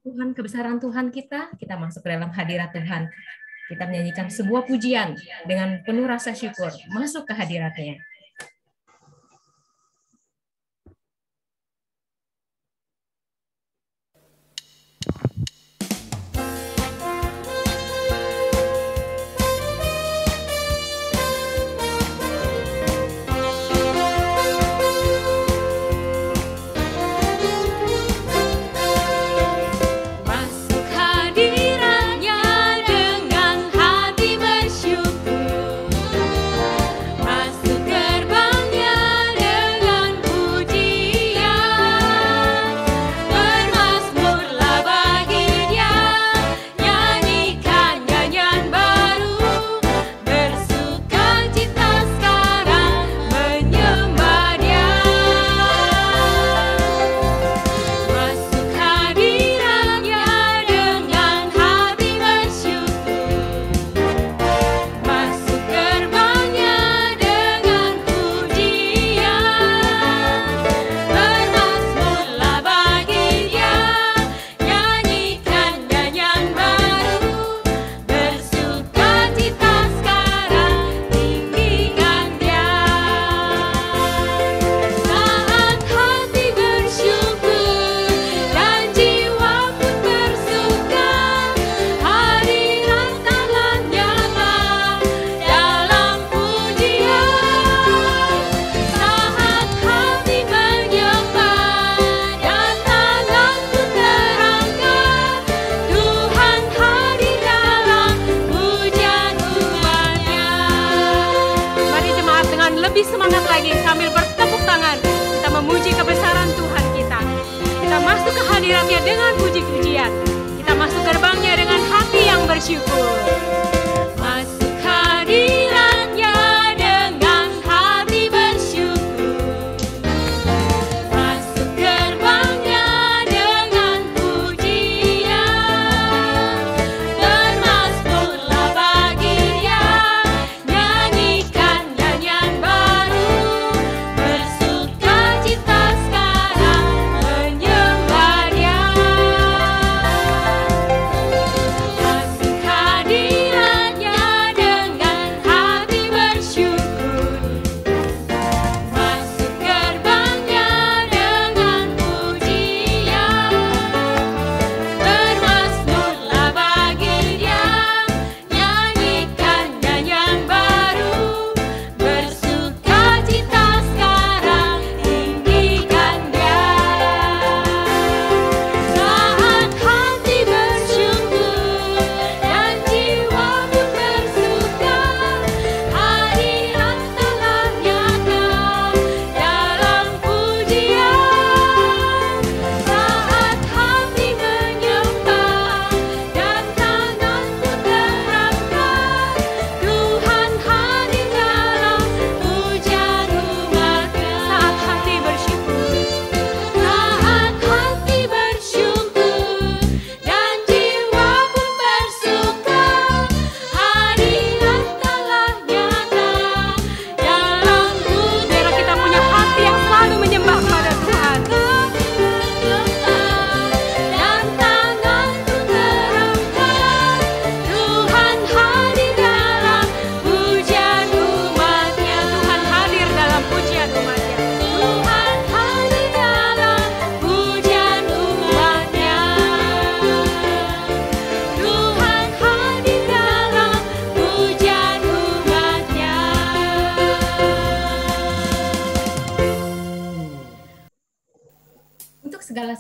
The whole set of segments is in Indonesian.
Tuhan, kebesaran Tuhan kita masuk ke dalam hadirat Tuhan. Kita menyanyikan sebuah pujian dengan penuh rasa syukur, masuk ke hadiratnya.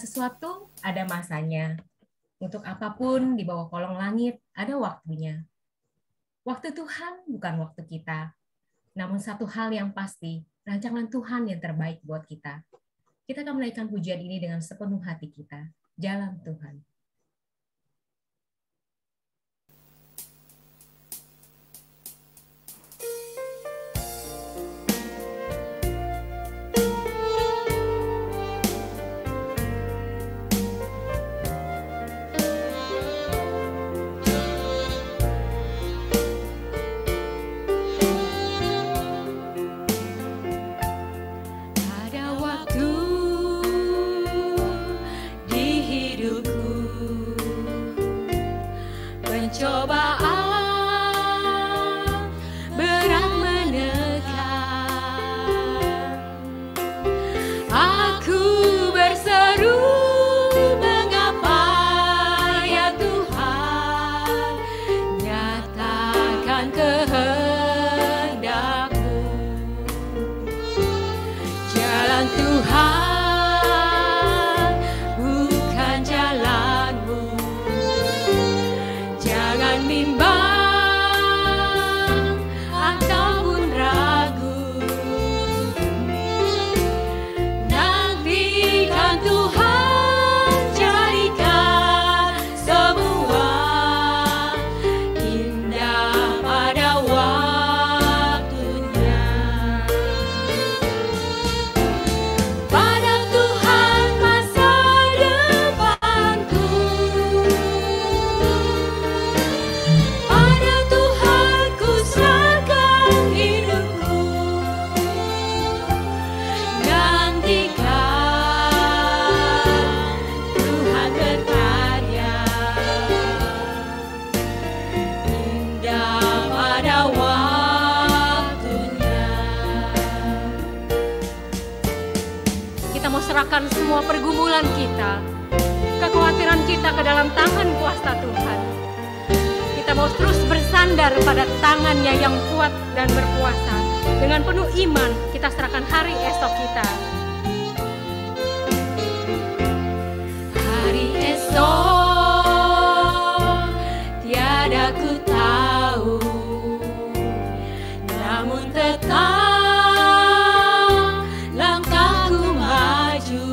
Sesuatu ada masanya. Untuk apapun di bawah kolong langit ada waktunya. Waktu Tuhan bukan waktu kita. Namun satu hal yang pasti, rancangan Tuhan yang terbaik buat kita. Kita akan menaikkan pujian ini dengan sepenuh hati kita. Jalan Tuhan. Ada waktu di hidupku cobaan berat menekan, aku berseru, mengapa ya Tuhan, nyatakan kehendak-Mu. Jalan Tuhan bukan jalan-Mu, jangan bimbang ataupun ragu. Nantikan Tuhan jadikan semua indah pada waktunya. Pada Tuhan masa depanku, pada Tuhan ku serahkan hidupku. Nantikan Tuhan berkarya, indah pada waktunya. Kita mau serahkan semua pergumulan kita, kekhawatiran kita ke dalam tangan kuasa Tuhan. Kita mau terus bersandar pada tangannya yang kuat dan berkuasa. Dengan penuh iman kita serahkan hari esok kita. Hari esok tiada ku tahu, namun tetap langkahku maju.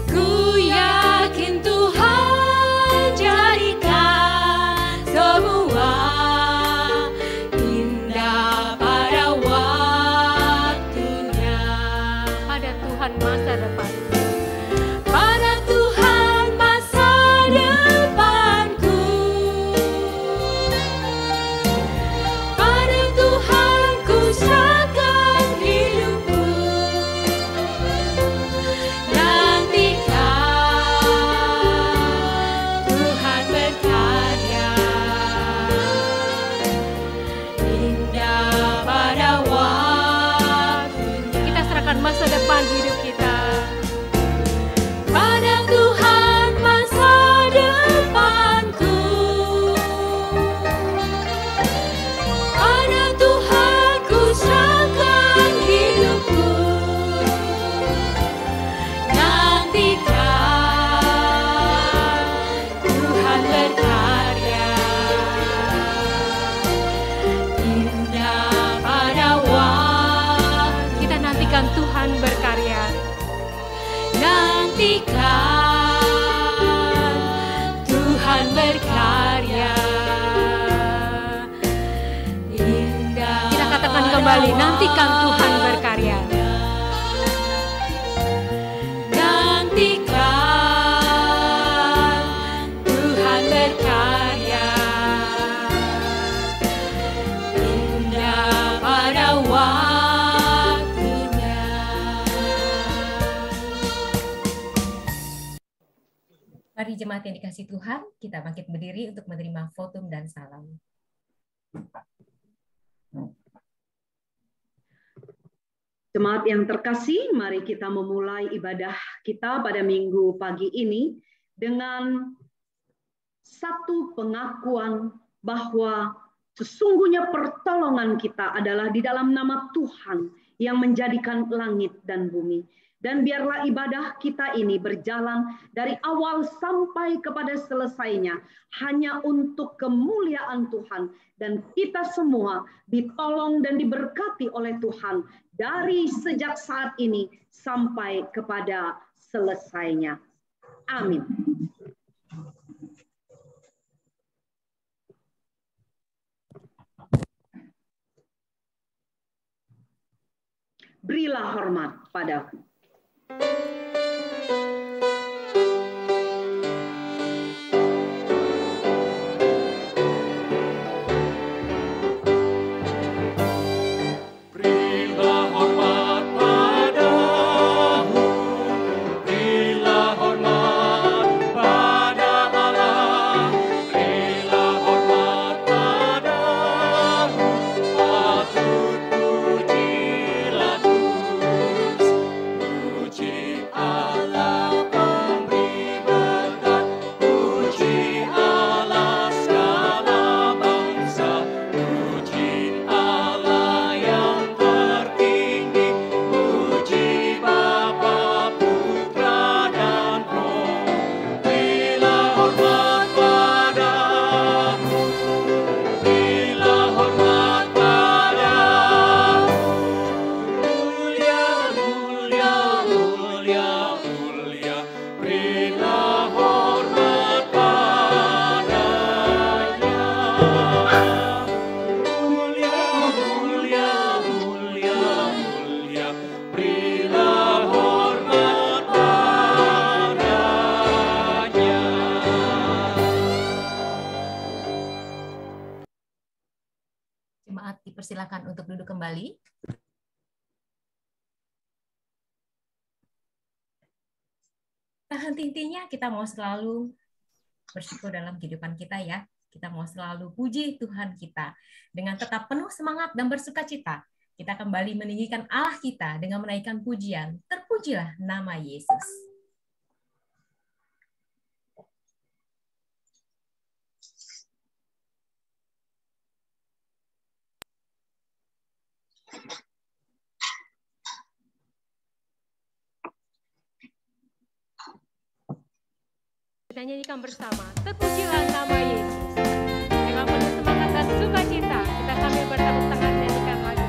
Ku yakin Tuhan jadikan semua indah pada waktunya. Pada Tuhan masa depan, pada Tuhan masa depanku, pada Tuhan ku serahkan hidupku. Nantikan Tuhan berkarya, indah pada waktunya. Kita serahkan masa depan hidup kita pada Tuhan masa depanku, pada Tuhan ku serahkan hidupku. Nantikan Tuhan berkarya, indah pada waktu. Kita nantikan Tuhan berkarya. Nantikan Tuhan berkarya, indah. Kita katakan kembali, nantikan Tuhan berkarya. Nantikan Tuhan berkarya, indah pada waktunya. Mari jemaat yang dikasihi Tuhan, kita bangkit berdiri untuk menerima votum dan salam. Jemaat yang terkasih, mari kita memulai ibadah kita pada minggu pagi ini dengan satu pengakuan bahwa sesungguhnya pertolongan kita adalah di dalam nama Tuhan yang menjadikan langit dan bumi. Dan biarlah ibadah kita ini berjalan dari awal sampai kepada selesainya hanya untuk kemuliaan Tuhan. Dan kita semua ditolong dan diberkati oleh Tuhan dari sejak saat ini sampai kepada selesainya. Amin. Berilah hormat padaku. Berilah hormat pada Allah. persilakan untuk duduk kembali. Nah, henti-hentinya kita mau selalu bersyukur dalam kehidupan kita ya. Kita mau selalu puji Tuhan kita dengan tetap penuh semangat dan bersukacita. Kita kembali meninggikan Allah kita dengan menaikkan pujian. Terpujilah nama Yesus. Kita nyanyikan bersama, terpujilah nama Yesus. Dengan penuh semangat dan sukacita, kita sambil bertepuk tangan nyanyikan lagu.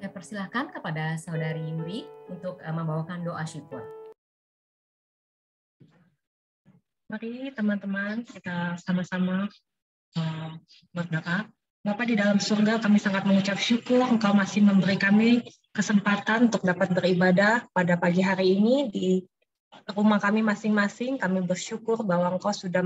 Persilakan kepada Saudari Yuri untuk membawakan doa syukur. Mari teman-teman kita sama-sama berdoa. Bapa di dalam surga, kami sangat mengucap syukur Engkau masih memberi kami kesempatan untuk dapat beribadah pada pagi hari ini di rumah kami masing-masing. Kami bersyukur bahwa Engkau sudah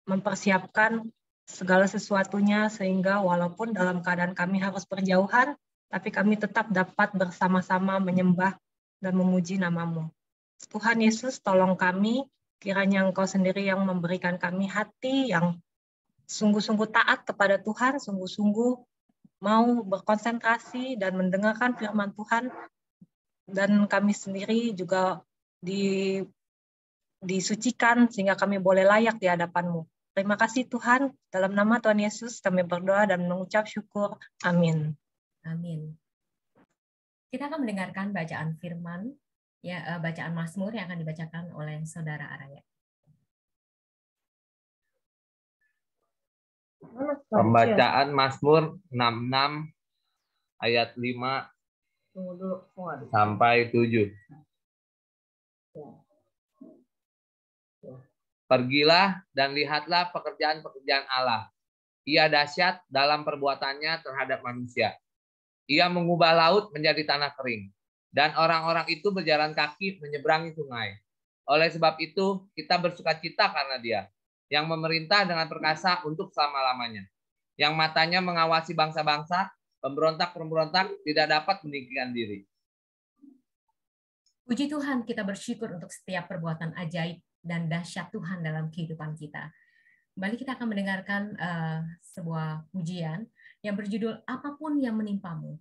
mempersiapkan segala sesuatunya sehingga walaupun dalam keadaan kami harus berjauhan, tapi kami tetap dapat bersama-sama menyembah dan memuji nama-Mu. Tuhan Yesus, tolong kami, kiranya Engkau sendiri yang memberikan kami hati yang sungguh-sungguh taat kepada Tuhan, sungguh-sungguh mau berkonsentrasi dan mendengarkan firman Tuhan, dan kami sendiri juga disucikan sehingga kami boleh layak di hadapan-Mu. Terima kasih Tuhan, dalam nama Tuhan Yesus kami berdoa dan mengucap syukur. Amin. Amin. Kita akan mendengarkan bacaan firman, ya, bacaan Mazmur yang akan dibacakan oleh Saudara Araya. Pembacaan Mazmur 66 ayat 5 sampai 7. Pergilah dan lihatlah pekerjaan-pekerjaan Allah. Ia dahsyat dalam perbuatannya terhadap manusia. Ia mengubah laut menjadi tanah kering, dan orang-orang itu berjalan kaki menyeberangi sungai. Oleh sebab itu, kita bersukacita karena Dia, yang memerintah dengan perkasa untuk selama-lamanya, yang matanya mengawasi bangsa-bangsa, pemberontak-pemberontak tidak dapat meninggikan diri. Puji Tuhan, kita bersyukur untuk setiap perbuatan ajaib dan dahsyat Tuhan dalam kehidupan kita. Kembali kita akan mendengarkan sebuah pujian yang berjudul Apapun yang Menimpamu.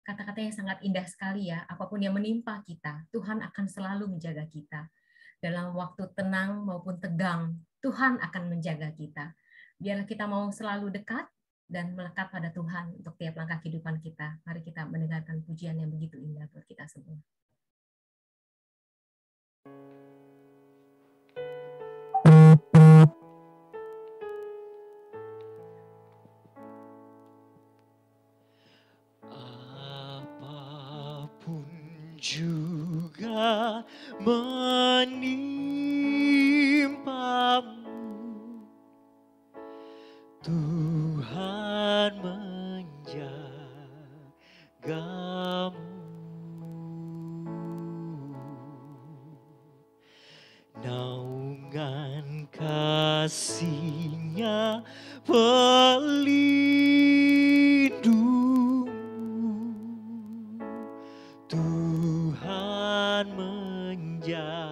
Kata-katanya sangat indah sekali ya. Apapun yang menimpa kita, Tuhan akan selalu menjaga kita. Dalam waktu tenang maupun tegang, Tuhan akan menjaga kita. Biarlah kita mau selalu dekat dan melekat pada Tuhan untuk tiap langkah kehidupan kita. Mari kita mendengarkan pujian yang begitu indah buat kita semua. Apapun juga menimpamu, Tuhan menjagamu. Naungan kasih-Nya pelindungmu, Tuhan menjagamu.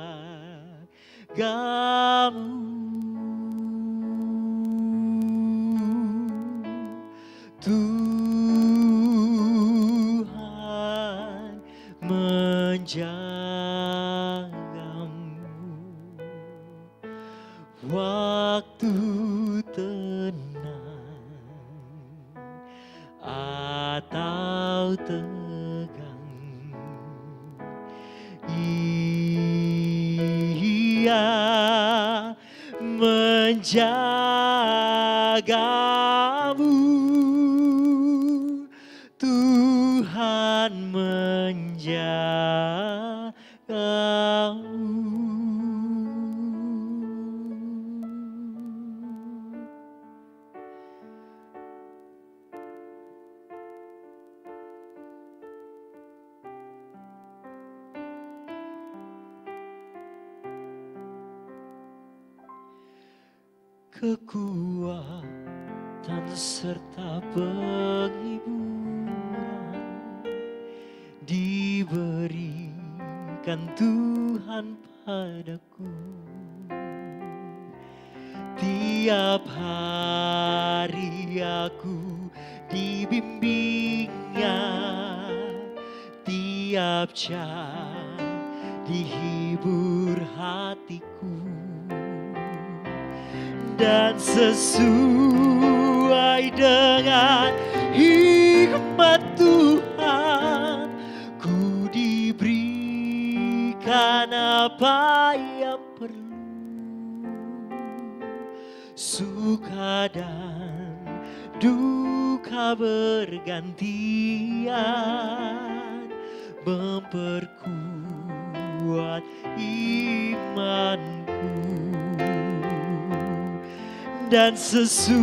Tuhan menjagamu waktu tenang atau tegang. Ia menjagamu, Tuhan menjagamu. Kekuatan serta penghiburan diberikan Tuhan padaku. Tiap hari aku dibimbingnya, tiap jam dihibur hatiku. Dan sesuai dengan hikmat Tuhan, ku diberikan apa yang perlu. Suka dan duka bergantian, memperkuat imanku. Dan sesuai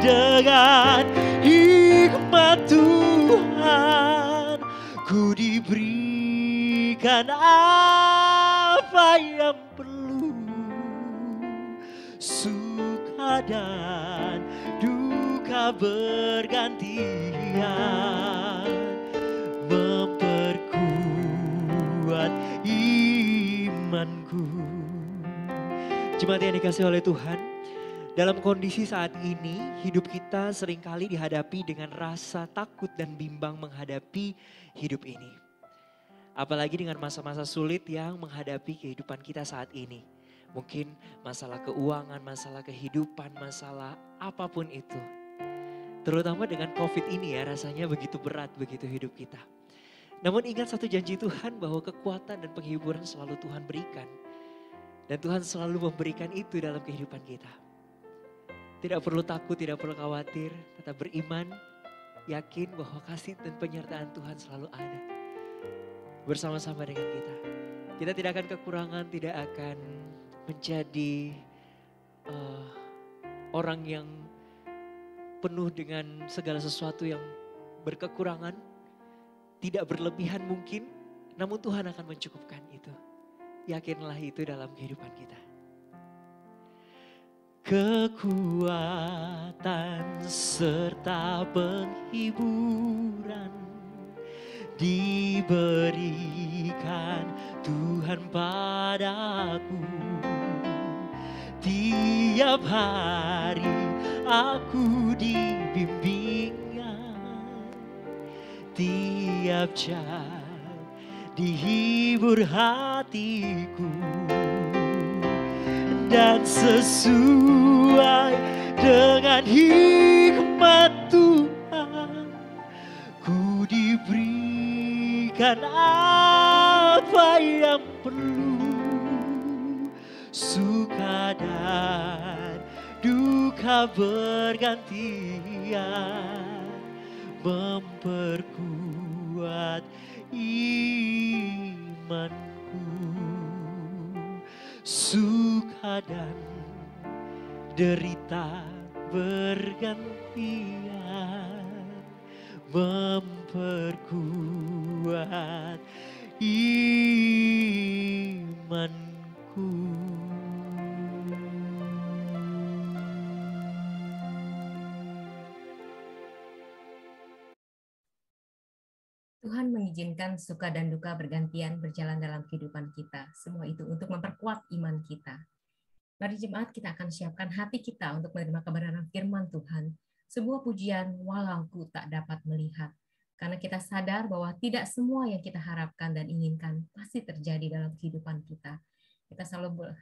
dengan hikmat Tuhan, ku diberikan apa yang perlu. Suka dan duka bergantian, memperkuat imanku. Jemaat yang dikasihi oleh Tuhan, dalam kondisi saat ini hidup kita seringkali dihadapi dengan rasa takut dan bimbang menghadapi hidup ini. Apalagi dengan masa-masa sulit yang menghadapi kehidupan kita saat ini. Mungkin masalah keuangan, masalah kehidupan, masalah apapun itu. Terutama dengan COVID ini ya, rasanya begitu berat begitu hidup kita. Namun ingat satu janji Tuhan bahwa kekuatan dan penghiburan selalu Tuhan berikan. Dan Tuhan selalu memberikan itu dalam kehidupan kita. Tidak perlu takut, tidak perlu khawatir, tetap beriman, yakin bahwa kasih dan penyertaan Tuhan selalu ada. Bersama-sama dengan kita. Kita tidak akan kekurangan, tidak akan menjadi orang yang penuh dengan segala sesuatu yang berkekurangan. Tidak berlebihan mungkin, namun Tuhan akan mencukupkan itu. Yakinlah itu dalam kehidupan kita. Kekuatan serta penghiburan diberikan Tuhan padaku. Tiap hari aku dibimbingnya, Setiap dihibur hatiku, dan sesuai dengan hikmat Tuhan, ku diberikan apa yang perlu, suka dan duka bergantian, memperkuat imanku. Suka dan derita bergantian, memperkuat imanku. Tuhan mengizinkan suka dan duka bergantian berjalan dalam kehidupan kita. Semua itu untuk memperkuat iman kita. Mari jemaat, kita akan siapkan hati kita untuk menerima kebenaran firman Tuhan. Sebuah pujian walau ku tak dapat melihat. Karena kita sadar bahwa tidak semua yang kita harapkan dan inginkan pasti terjadi dalam kehidupan kita. Kita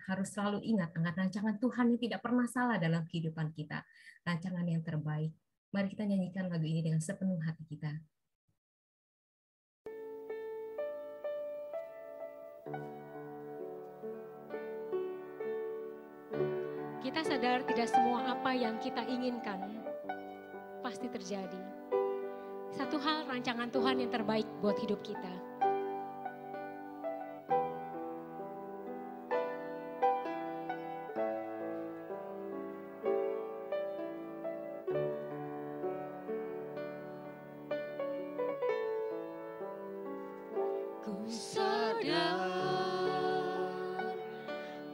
harus selalu ingat akan rancangan Tuhan yang tidak pernah salah dalam kehidupan kita. Rancangan yang terbaik. Mari kita nyanyikan lagu ini dengan sepenuh hati kita. Kita sadar tidak semua apa yang kita inginkan pasti terjadi. Satu hal, rancangan Tuhan yang terbaik buat hidup kita. Ku sadar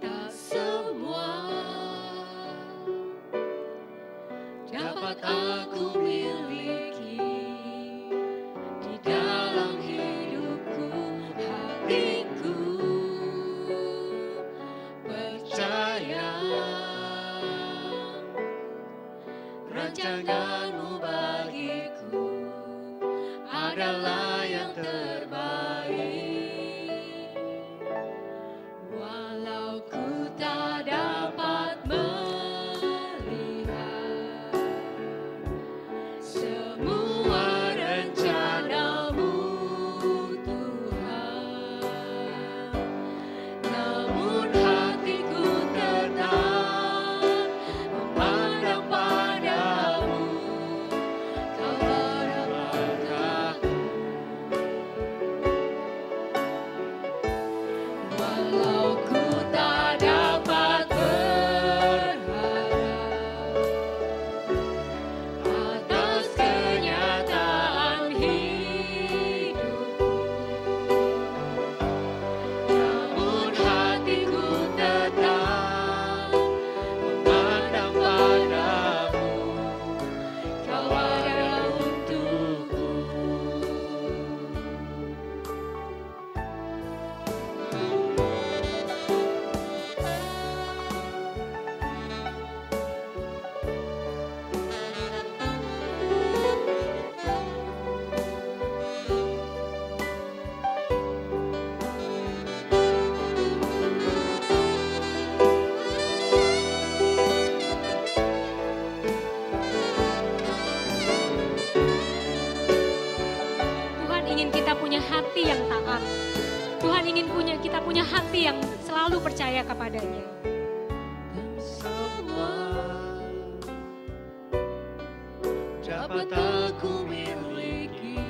tak semua dapat aku miliki di dalam hidupku. Hatiku percaya rancanganmu bagiku adalah yang terbaik. Walau ku tak dapat melihat semua rencanamu Tuhan, namun hatiku tetap memandang padamu. Kau berlangkahku, walau ku tak dapat berharap atas kenyataan hidupku, namun hatiku tetap memandang padamu. Kau ada untukku. Tuhan ingin kita punya hati yang taat. Tuhan ingin kita punya hati yang selalu percaya kepadanya. Semua dapat aku miliki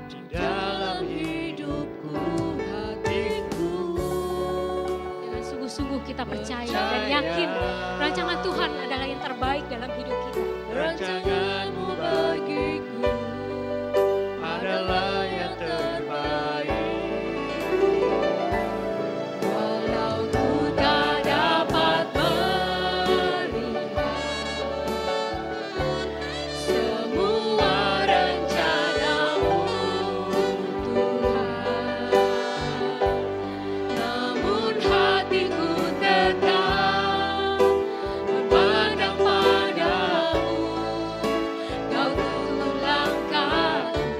di dalam hidupku. Hatiku Dengan sungguh-sungguh kita percaya dan yakin rancangan Tuhan adalah yang terbaik dalam hidup kita. rancanganmu bagiku adalah yang terbaik. Walau ku tak dapat melihat semua rencanamu Tuhan, namun hatiku tetap memandang padamu. Kau tuntun langkahku,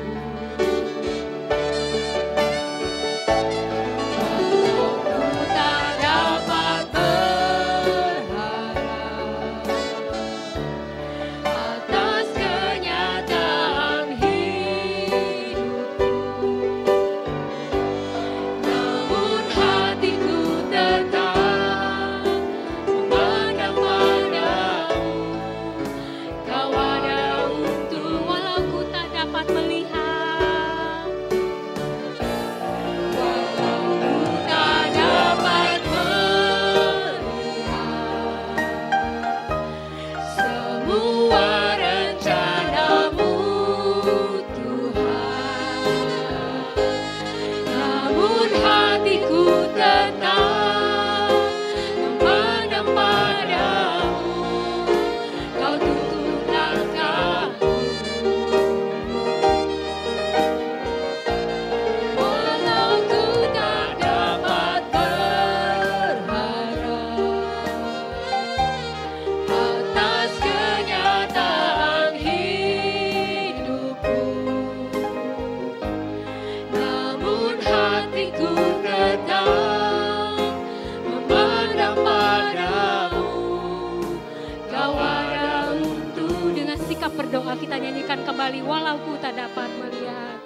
Coba kita nyanyikan kembali, walau ku tak dapat melihat.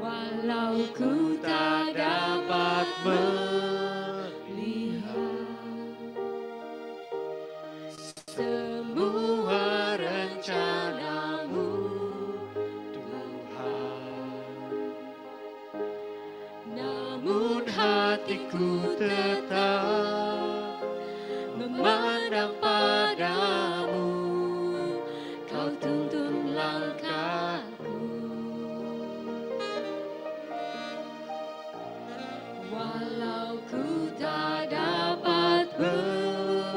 Walau ku tak dapat melihat semua rencana-Mu, Tuhan, namun hatiku tetap memandang padamu. Kau tuntun langkahku. Walau ku tak dapat berharap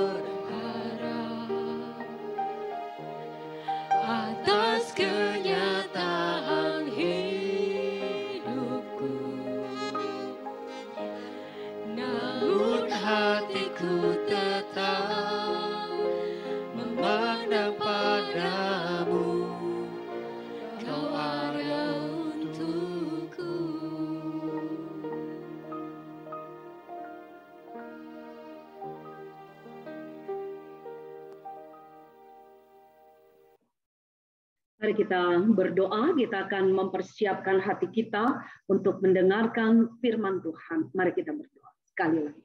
atas kenyataan hidupku, namun hatiku tetap memandang padamu. Kau ada untukku. Mari kita berdoa, kita akan mempersiapkan hati kita untuk mendengarkan firman Tuhan. Mari kita berdoa sekali lagi.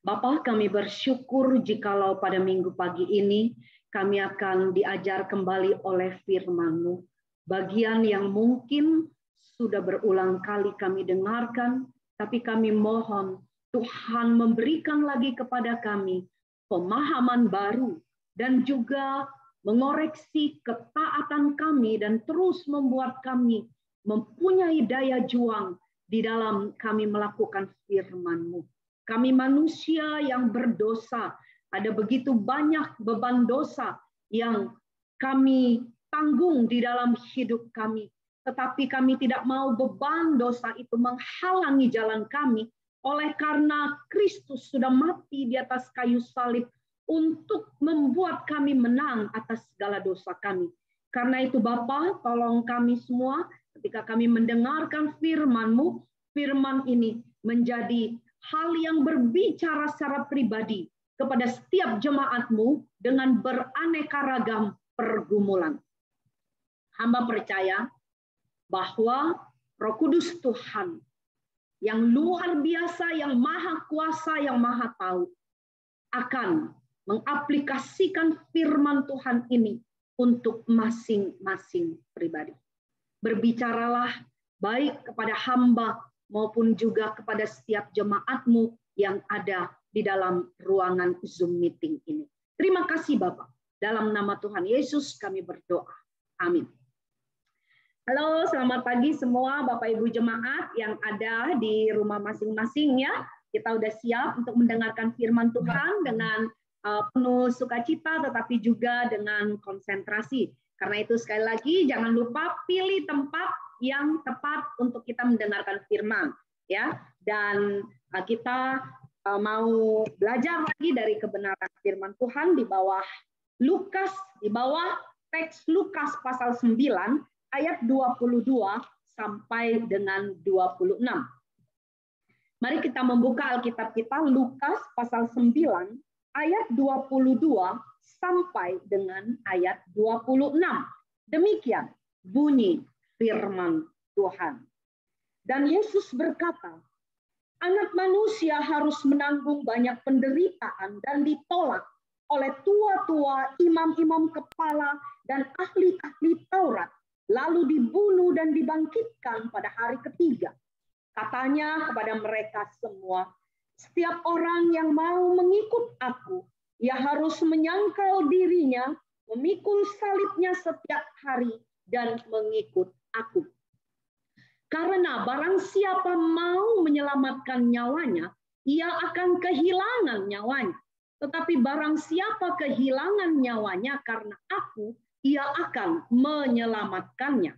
Bapa, kami bersyukur jikalau pada minggu pagi ini kami akan diajar kembali oleh firman-Mu. Bagian yang mungkin sudah berulang kali kami dengarkan, tapi kami mohon Tuhan memberikan lagi kepada kami pemahaman baru dan juga mengoreksi ketaatan kami dan terus membuat kami mempunyai daya juang di dalam kami melakukan firman-Mu. Kami manusia yang berdosa, ada begitu banyak beban dosa yang kami tanggung di dalam hidup kami. Tetapi kami tidak mau beban dosa itu menghalangi jalan kami, oleh karena Kristus sudah mati di atas kayu salib untuk membuat kami menang atas segala dosa kami. Karena itu Bapa, tolong kami semua ketika kami mendengarkan firman-Mu, firman ini menjadi hal yang berbicara secara pribadi kepada setiap jemaat-Mu dengan beraneka ragam pergumulan. Hamba percaya bahwa Roh Kudus Tuhan yang luar biasa, yang maha kuasa, yang maha tahu, akan mengaplikasikan firman Tuhan ini untuk masing-masing pribadi. Berbicaralah baik kepada hamba maupun juga kepada setiap jemaat-Mu yang ada di dalam ruangan Zoom meeting ini. Terima kasih Bapak. Dalam nama Tuhan Yesus kami berdoa. Amin. Halo, selamat pagi semua Bapak Ibu jemaat yang ada di rumah masing-masing ya. Kita udah siap untuk mendengarkan firman Tuhan dengan penuh sukacita tetapi juga dengan konsentrasi. Karena itu sekali lagi jangan lupa pilih tempat yang tepat untuk kita mendengarkan firman ya. Dan kita mau belajar lagi dari kebenaran firman Tuhan di bawah Lukas, di bawah teks Lukas pasal 9 ayat 22 sampai dengan 26. Mari kita membuka Alkitab kita Lukas pasal 9 ayat 22 sampai dengan ayat 26. Demikian bunyi firman Tuhan. Dan Yesus berkata, Anak Manusia harus menanggung banyak penderitaan dan ditolak oleh tua-tua, imam-imam kepala, dan ahli-ahli Taurat, lalu dibunuh dan dibangkitkan pada hari ketiga. Katanya kepada mereka semua, setiap orang yang mau mengikut aku, ia harus menyangkal dirinya, memikul salibnya setiap hari, dan mengikut aku. Karena barang siapa mau menyelamatkan nyawanya, ia akan kehilangan nyawanya. Tetapi barang siapa kehilangan nyawanya karena aku, ia akan menyelamatkannya.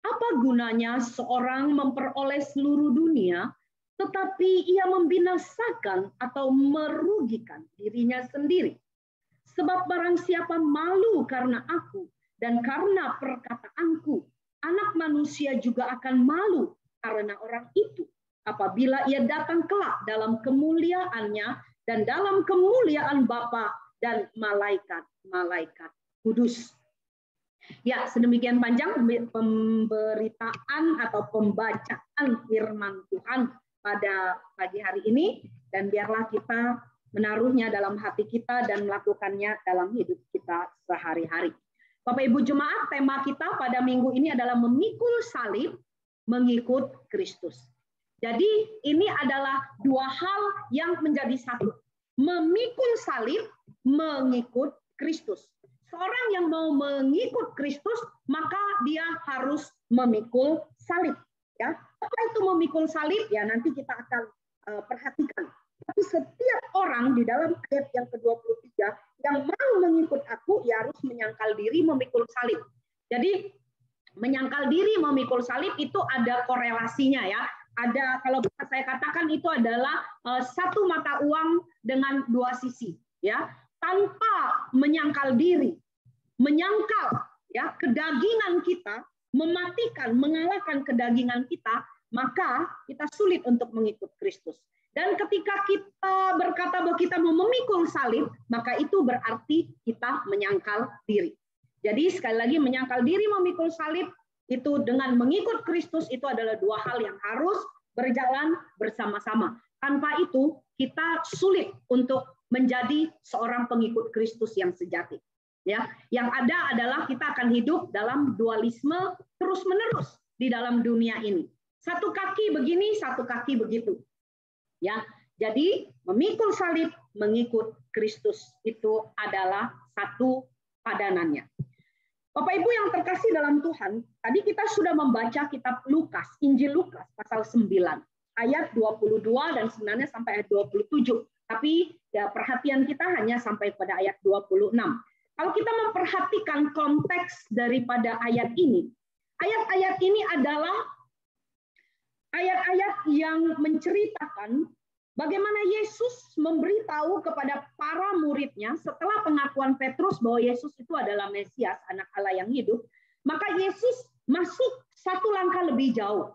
Apa gunanya seorang memperoleh seluruh dunia, tetapi ia membinasakan atau merugikan dirinya sendiri? Sebab barang siapa malu karena aku dan karena perkataanku, Anak Manusia juga akan malu karena orang itu apabila ia datang kelak dalam kemuliaannya dan dalam kemuliaan Bapa dan malaikat-malaikat kudus. Ya, sedemikian panjang pemberitaan atau pembacaan firman Tuhan pada pagi hari ini, dan biarlah kita menaruhnya dalam hati kita dan melakukannya dalam hidup kita sehari-hari. Bapak Ibu Jemaat, tema kita pada minggu ini adalah memikul salib, mengikut Kristus. Jadi ini adalah dua hal yang menjadi satu. Memikul salib, mengikut Kristus. Seorang yang mau mengikut Kristus, maka dia harus memikul salib. Ya, apa itu memikul salib? Ya, nanti kita akan perhatikan. Tapi setiap orang di dalam ayat yang ke-23 yang mau mengikut aku, ya harus menyangkal diri memikul salib. Jadi menyangkal diri memikul salib itu ada korelasinya ya. Ada, kalau bisa saya katakan itu adalah satu mata uang dengan dua sisi. Ya, tanpa menyangkal diri, menyangkal ya kedagingan kita, mematikan, mengalahkan kedagingan kita, maka kita sulit untuk mengikut Kristus. Dan ketika kita berkata bahwa kita mau memikul salib, maka itu berarti kita menyangkal diri. Jadi sekali lagi, menyangkal diri memikul salib itu dengan mengikut Kristus itu adalah dua hal yang harus berjalan bersama-sama. Tanpa itu kita sulit untuk menjadi seorang pengikut Kristus yang sejati. Ya, yang ada adalah kita akan hidup dalam dualisme terus-menerus di dalam dunia ini. Satu kaki begini, satu kaki begitu. Ya, jadi memikul salib, mengikut Kristus itu adalah satu padanannya. Bapak Ibu yang terkasih dalam Tuhan, tadi kita sudah membaca kitab Lukas, Injil Lukas pasal 9 ayat 22 dan sebenarnya sampai ayat 27. Tapi ya perhatian kita hanya sampai pada ayat 26. Kalau kita memperhatikan konteks daripada ayat ini adalah ayat-ayat yang menceritakan bagaimana Yesus memberitahu kepada para muridnya setelah pengakuan Petrus bahwa Yesus itu adalah Mesias, anak Allah yang hidup, maka Yesus masuk satu langkah lebih jauh.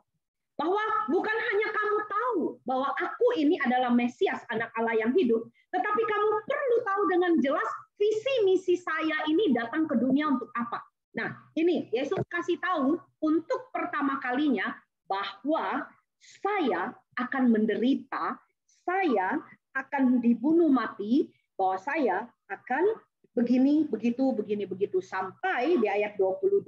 Bahwa bukan hanya kamu tahu bahwa aku ini adalah Mesias, anak Allah yang hidup, tetapi kamu perlu tahu dengan jelas visi misi saya ini datang ke dunia untuk apa. Nah, ini Yesus kasih tahu untuk pertama kalinya bahwa saya akan menderita, saya akan dibunuh mati, bahwa saya akan begini, begitu, sampai di ayat 22,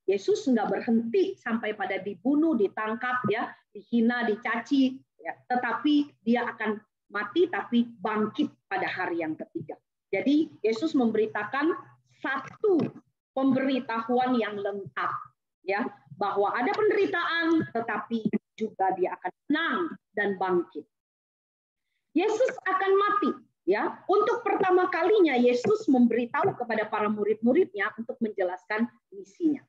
Yesus nggak berhenti sampai pada dibunuh, ditangkap, ya, dihina, dicaci, ya, tetapi dia akan mati tapi bangkit pada hari yang ketiga. Jadi Yesus memberitakan satu pemberitahuan yang lengkap, ya, bahwa ada penderitaan, tetapi juga dia akan menang dan bangkit. Yesus akan mati, ya. Untuk pertama kalinya Yesus memberitahu kepada para murid-muridnya untuk menjelaskan misinya.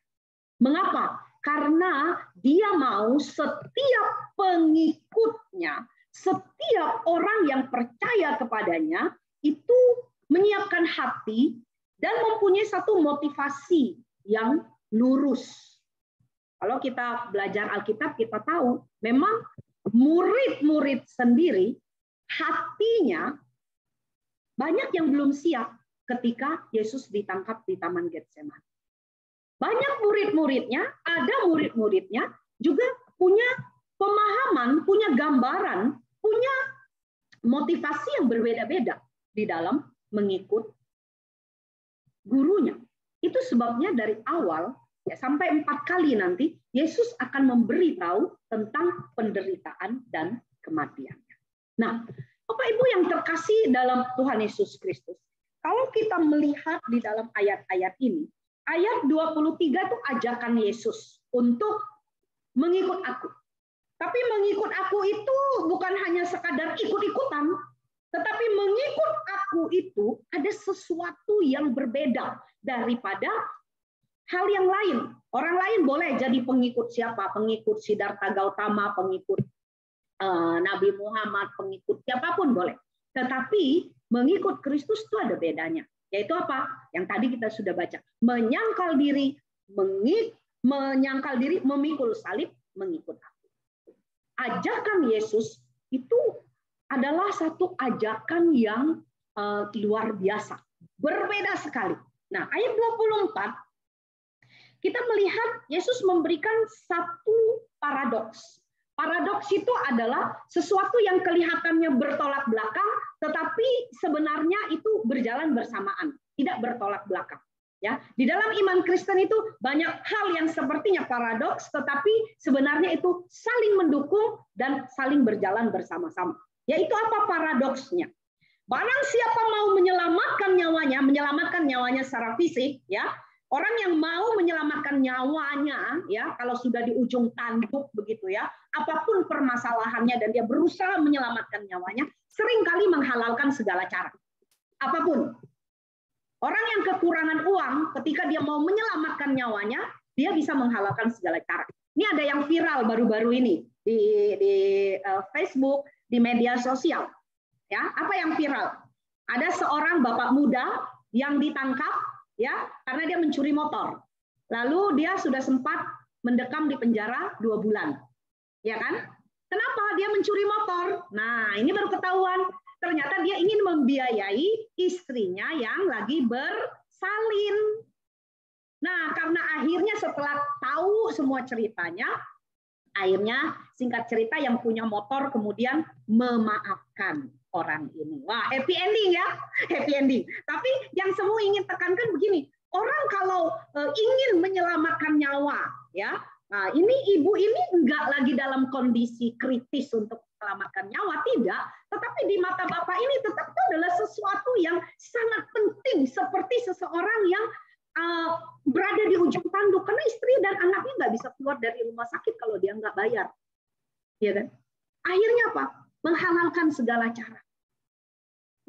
Mengapa? Karena dia mau setiap pengikutnya, setiap orang yang percaya kepadanya itu menyiapkan hati dan mempunyai satu motivasi yang lurus. Kalau kita belajar Alkitab, kita tahu memang murid-murid sendiri hatinya banyak yang belum siap ketika Yesus ditangkap di Taman Getsemani. Banyak murid-muridnya, ada murid-muridnya juga punya pemahaman, punya gambaran, punya motivasi yang berbeda-beda di dalam mengikut gurunya. Itu sebabnya dari awal, ya, sampai 4 kali nanti, Yesus akan memberitahu tentang penderitaan dan kematiannya. Nah, Bapak Ibu yang terkasih dalam Tuhan Yesus Kristus, kalau kita melihat di dalam ayat-ayat ini, ayat 23 itu ajakan Yesus untuk mengikut aku. Tapi mengikut aku itu bukan hanya sekadar ikut-ikutan, tetapi mengikut aku itu ada sesuatu yang berbeda daripada hal yang lain. Orang lain boleh jadi pengikut siapa? Pengikut Siddhartha Gautama, pengikut Nabi Muhammad, pengikut siapapun boleh. Tetapi mengikut Kristus itu ada bedanya. Yaitu apa? Yang tadi kita sudah baca. Menyangkal diri, memikul salib, mengikut aku. Ajakan Yesus itu adalah satu ajakan yang luar biasa. Berbeda sekali. Nah, ayat 24 kita melihat Yesus memberikan satu paradoks. Paradoks itu adalah sesuatu yang kelihatannya bertolak belakang, tetapi sebenarnya itu berjalan bersamaan, tidak bertolak belakang. Ya, di dalam iman Kristen itu banyak hal yang sepertinya paradoks, tetapi sebenarnya itu saling mendukung dan saling berjalan bersama-sama. Yaitu apa paradoksnya? Barang siapa mau menyelamatkan nyawanya secara fisik, ya, orang yang mau menyelamatkan nyawanya, ya, kalau sudah di ujung tanduk begitu ya, apapun permasalahannya dan dia berusaha menyelamatkan nyawanya, seringkali menghalalkan segala cara, apapun. Orang yang kekurangan uang, ketika dia mau menyelamatkan nyawanya, dia bisa menghalalkan segala cara. Ini ada yang viral baru-baru ini di Facebook, di media sosial. Ya, apa yang viral? Ada seorang bapak muda yang ditangkap, ya, karena dia mencuri motor. Lalu dia sudah sempat mendekam di penjara 2 bulan, ya kan? Kenapa dia mencuri motor? Nah, ini baru ketahuan. Ternyata dia ingin membiayai istrinya yang lagi bersalin. Nah, karena akhirnya setelah tahu semua ceritanya, akhirnya singkat cerita yang punya motor kemudian memaafkan orang ini. Wah, happy ending ya, happy ending. Tapi yang semua ingin tekankan begini, orang kalau ingin menyelamatkan nyawa, ya, nah ini ibu ini enggak lagi dalam kondisi kritis untuk menyelamatkan nyawa, tidak. Tetapi di mata Bapak ini tetap itu adalah sesuatu yang sangat penting, seperti seseorang yang berada di ujung tanduk, karena istri dan anaknya nggak bisa keluar dari rumah sakit kalau dia nggak bayar, ya kan? Akhirnya apa? Menghalalkan segala cara,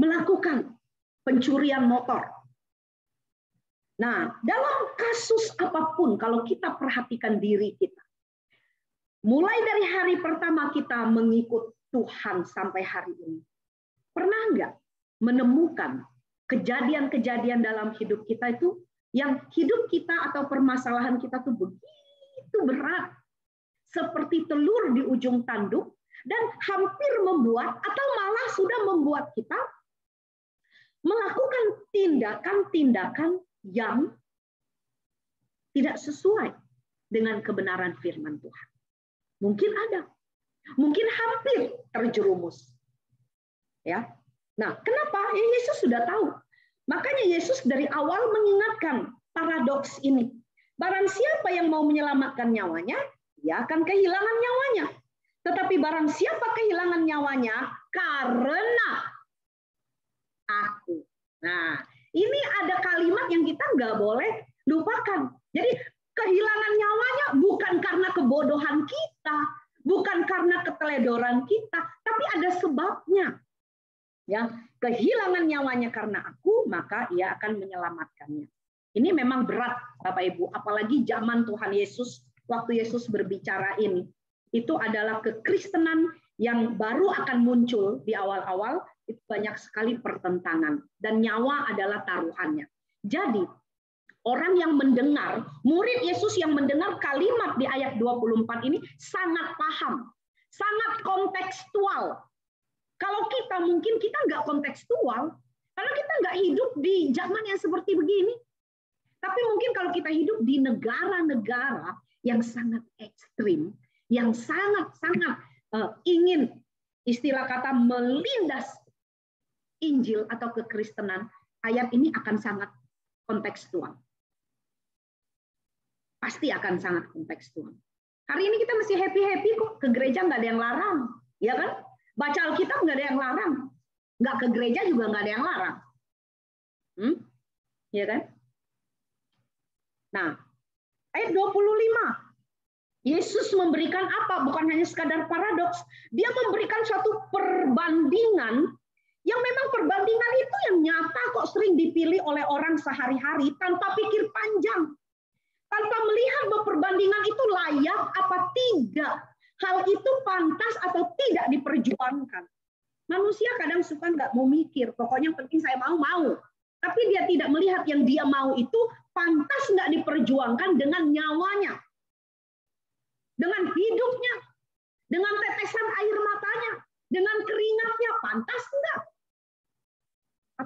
melakukan pencurian motor. Nah, dalam kasus apapun, kalau kita perhatikan diri kita, mulai dari hari pertama kita mengikut Tuhan sampai hari ini, pernah nggak menemukan kejadian-kejadian dalam hidup kita itu yang hidup kita atau permasalahan kita tuh begitu berat, seperti telur di ujung tanduk, dan hampir membuat atau malah sudah membuat kita melakukan tindakan-tindakan yang tidak sesuai dengan kebenaran firman Tuhan. Mungkin ada, mungkin hampir terjerumus. Ya. Nah, kenapa? Ya, Yesus sudah tahu. Makanya Yesus dari awal mengingatkan paradoks ini. Barang siapa yang mau menyelamatkan nyawanya, dia akan kehilangan nyawanya. Tetapi barang siapa kehilangan nyawanya karena aku. Nah, ini ada kalimat yang kita nggak boleh lupakan. Jadi kehilangan nyawanya bukan karena kebodohan kita, bukan karena keteledoran kita, tapi ada sebabnya. Ya, kehilangan nyawanya karena aku, maka ia akan menyelamatkannya. Ini memang berat, Bapak Ibu, apalagi zaman Tuhan Yesus, waktu Yesus berbicara ini. Itu adalah kekristenan yang baru akan muncul di awal-awal, itu banyak sekali pertentangan, dan nyawa adalah taruhannya. Jadi, orang yang mendengar, murid Yesus yang mendengar kalimat di ayat 24 ini sangat paham, sangat kontekstual. Kalau kita mungkin kita nggak kontekstual, karena kita nggak hidup di zaman yang seperti begini. Tapi mungkin kalau kita hidup di negara-negara yang sangat ekstrim, yang sangat-sangat ingin istilah kata melindas Injil atau kekristenan, ayat ini akan sangat kontekstual. Pasti akan sangat kontekstual. Hari ini kita masih happy-happy kok, ke gereja nggak ada yang larang, ya kan? Baca Alkitab nggak ada yang larang, nggak ke gereja juga nggak ada yang larang, ya kan? Nah, ayat 25, Yesus memberikan apa? Bukan hanya sekadar paradoks, dia memberikan suatu perbandingan yang memang perbandingan itu yang nyata kok sering dipilih oleh orang sehari-hari tanpa pikir panjang, tanpa melihat bahwa perbandingan itu layak apa tidak. Hal itu pantas atau tidak diperjuangkan. Manusia kadang suka nggak mau mikir, pokoknya penting saya mau. Tapi dia tidak melihat yang dia mau itu pantas nggak diperjuangkan dengan nyawanya, dengan hidupnya, dengan tetesan air matanya, dengan keringatnya, pantas enggak?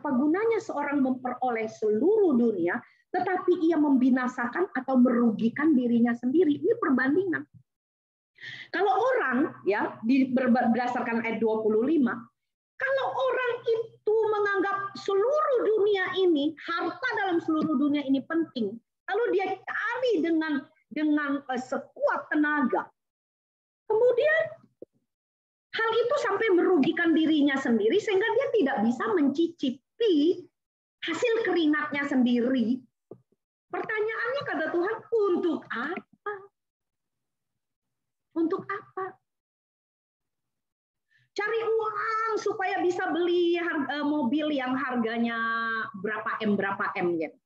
Apa gunanya seorang memperoleh seluruh dunia, tetapi ia membinasakan atau merugikan dirinya sendiri? Ini perbandingan. Kalau orang, ya, berdasarkan ayat 25, kalau orang itu menganggap seluruh dunia ini, harta dalam seluruh dunia ini penting, lalu dia cari dengan sekuat tenaga, kemudian hal itu sampai merugikan dirinya sendiri sehingga dia tidak bisa mencicipi hasil keringatnya sendiri. Pertanyaannya kata Tuhan, untuk apa? Untuk apa? Cari uang supaya bisa beli mobil yang harganya berapa M gitu.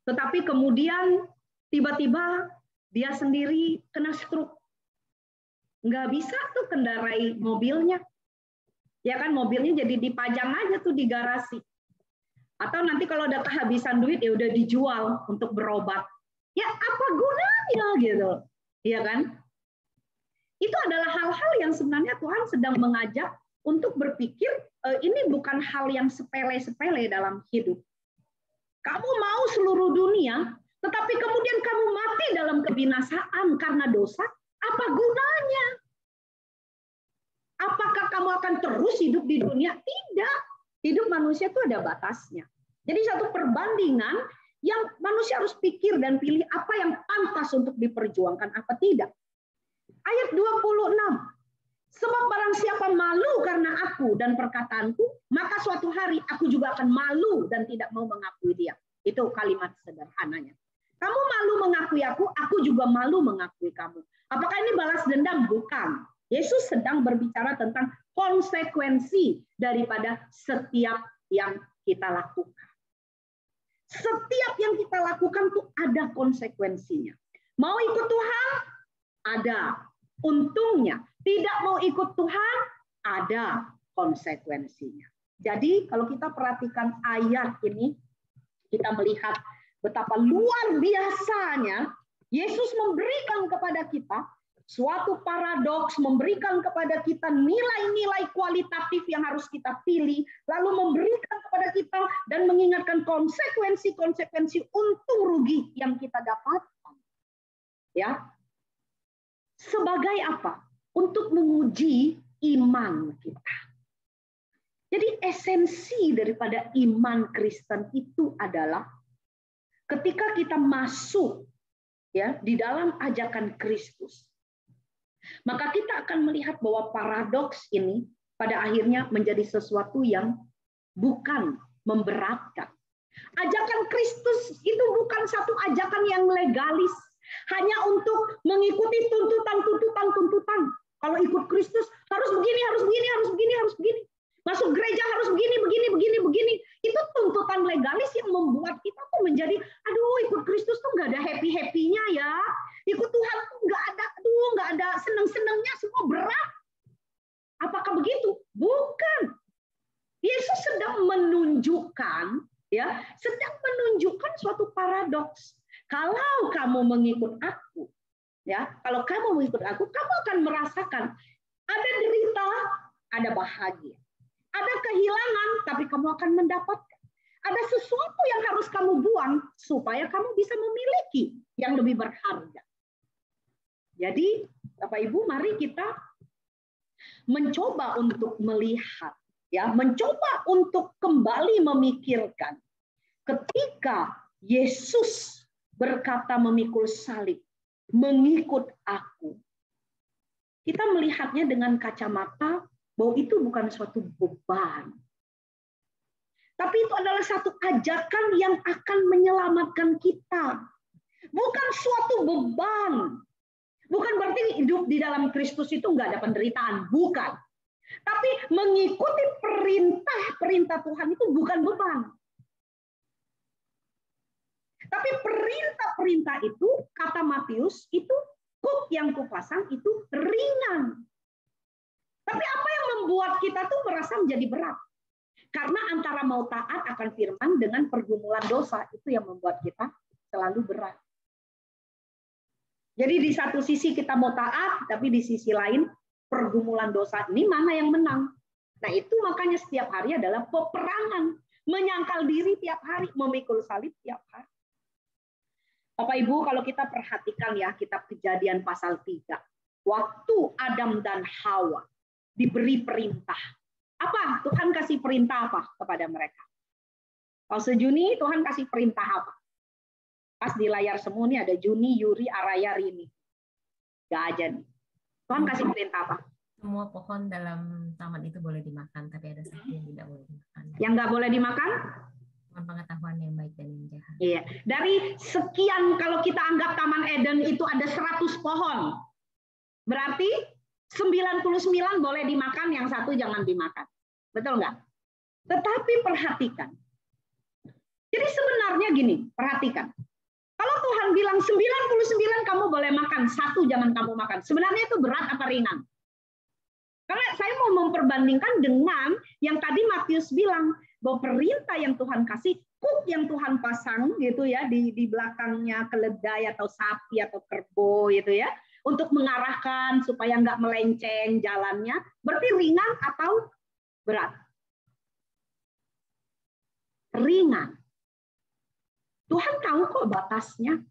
Tetapi kemudian tiba-tiba dia sendiri kena stroke. Nggak bisa tuh kendarai mobilnya. Ya kan, mobilnya jadi dipajang aja tuh di garasi. Atau nanti kalau udah kehabisan duit ya udah dijual untuk berobat. Ya apa gunanya gitu. Iya kan? Itu adalah hal-hal yang sebenarnya Tuhan sedang mengajak untuk berpikir ini bukan hal yang sepele-sepele dalam hidup. Kamu mau seluruh dunia, tetapi kemudian kamu mati dalam kebinasaan karena dosa, apa gunanya? Apakah kamu akan terus hidup di dunia? Tidak. Hidup manusia itu ada batasnya. Jadi satu perbandingan yang manusia harus pikir dan pilih apa yang pantas untuk diperjuangkan, apa tidak. Ayat 26. Sebab barang siapa malu karena aku dan perkataanku, maka suatu hari aku juga akan malu dan tidak mau mengakui dia. Itu kalimat sederhananya. Kamu malu mengakui aku juga malu mengakui kamu. Apakah ini balas dendam? Bukan. Yesus sedang berbicara tentang konsekuensi daripada setiap yang kita lakukan. Setiap yang kita lakukan tuh ada konsekuensinya. Mau ikut Tuhan? Ada untungnya. Tidak mau ikut Tuhan? Ada konsekuensinya. Jadi kalau kita perhatikan ayat ini, kita melihat betapa luar biasanya Yesus memberikan kepada kita suatu paradoks, memberikan kepada kita nilai-nilai kualitatif yang harus kita pilih, lalu memberikan kepada kita dan mengingatkan konsekuensi-konsekuensi untung rugi yang kita dapatkan. Ya. Sebagai apa? Untuk menguji iman kita. Jadi esensi daripada iman Kristen itu adalah ketika kita masuk ya di dalam ajakan Kristus, maka kita akan melihat bahwa paradoks ini pada akhirnya menjadi sesuatu yang bukan memberatkan. Ajakan Kristus itu bukan satu ajakan yang legalis, hanya untuk mengikuti tuntutan. Kalau ikut Kristus harus begini, harus begini, harus begini, harus begini. Masuk gereja harus begini. Itu tuntutan legalis yang membuat kita tuh menjadi, aduh ikut Kristus tuh nggak ada happy-happy-nya ya. Ikut Tuhan tuh nggak ada seneng-senengnya, semua berat. Apakah begitu? Bukan. Yesus sedang menunjukkan suatu paradoks. Kalau kamu mengikut aku, ya, kalau kamu mengikut aku, kamu akan merasakan ada derita, ada bahagia. Ada kehilangan, tapi kamu akan mendapatkan. Ada sesuatu yang harus kamu buang supaya kamu bisa memiliki yang lebih berharga. Jadi, Bapak Ibu, mari kita mencoba untuk melihat, ya, mencoba untuk kembali memikirkan ketika Yesus berkata memikul salib, mengikut aku. Kita melihatnya dengan kacamata bahwa itu bukan suatu beban. Tapi itu adalah satu ajakan yang akan menyelamatkan kita. Bukan suatu beban. Bukan berarti hidup di dalam Kristus itu nggak ada penderitaan. Bukan. Tapi mengikuti perintah Tuhan itu bukan beban. Tapi perintah-perintah itu, kata Matius, itu kuk yang kupasang itu ringan. Tapi apa yang membuat kita tuh merasa menjadi berat? Karena antara mau taat akan firman dengan pergumulan dosa, itu yang membuat kita selalu berat. Jadi di satu sisi kita mau taat, tapi di sisi lain pergumulan dosa ini mana yang menang? Nah itu makanya setiap hari adalah peperangan. menyangkal diri tiap hari, memikul salib tiap hari. Bapak Ibu, kalau kita perhatikan ya kitab Kejadian pasal 3. Waktu Adam dan Hawa diberi perintah. Apa? Tuhan kasih perintah apa kepada mereka? Kalau sejuni, Tuhan kasih perintah apa? Pas di layar semua nih ada Juni, Yuri, Araya, Rini. Gak aja nih. Tuhan kasih perintah apa? Semua pohon dalam taman itu boleh dimakan, tapi ada satu yang tidak boleh dimakan. Yang nggak boleh dimakan? Pengetahuan yang baik dan yang jahat. Iya. Dari sekian, kalau kita anggap Taman Eden itu ada 100 pohon. Berarti 99 boleh dimakan, yang satu jangan dimakan. Betul nggak? Tetapi perhatikan. Jadi sebenarnya gini, perhatikan. Kalau Tuhan bilang 99 kamu boleh makan, satu jangan kamu makan. Sebenarnya itu berat apa ringan? Karena saya mau memperbandingkan dengan yang tadi Matius bilang, bahwa perintah yang Tuhan kasih, kuk yang Tuhan pasang gitu ya di belakangnya keledai atau sapi atau kerbau gitu ya, untuk mengarahkan supaya nggak melenceng jalannya, berarti ringan atau berat? Ringan. Tuhan tahu kok batasnya.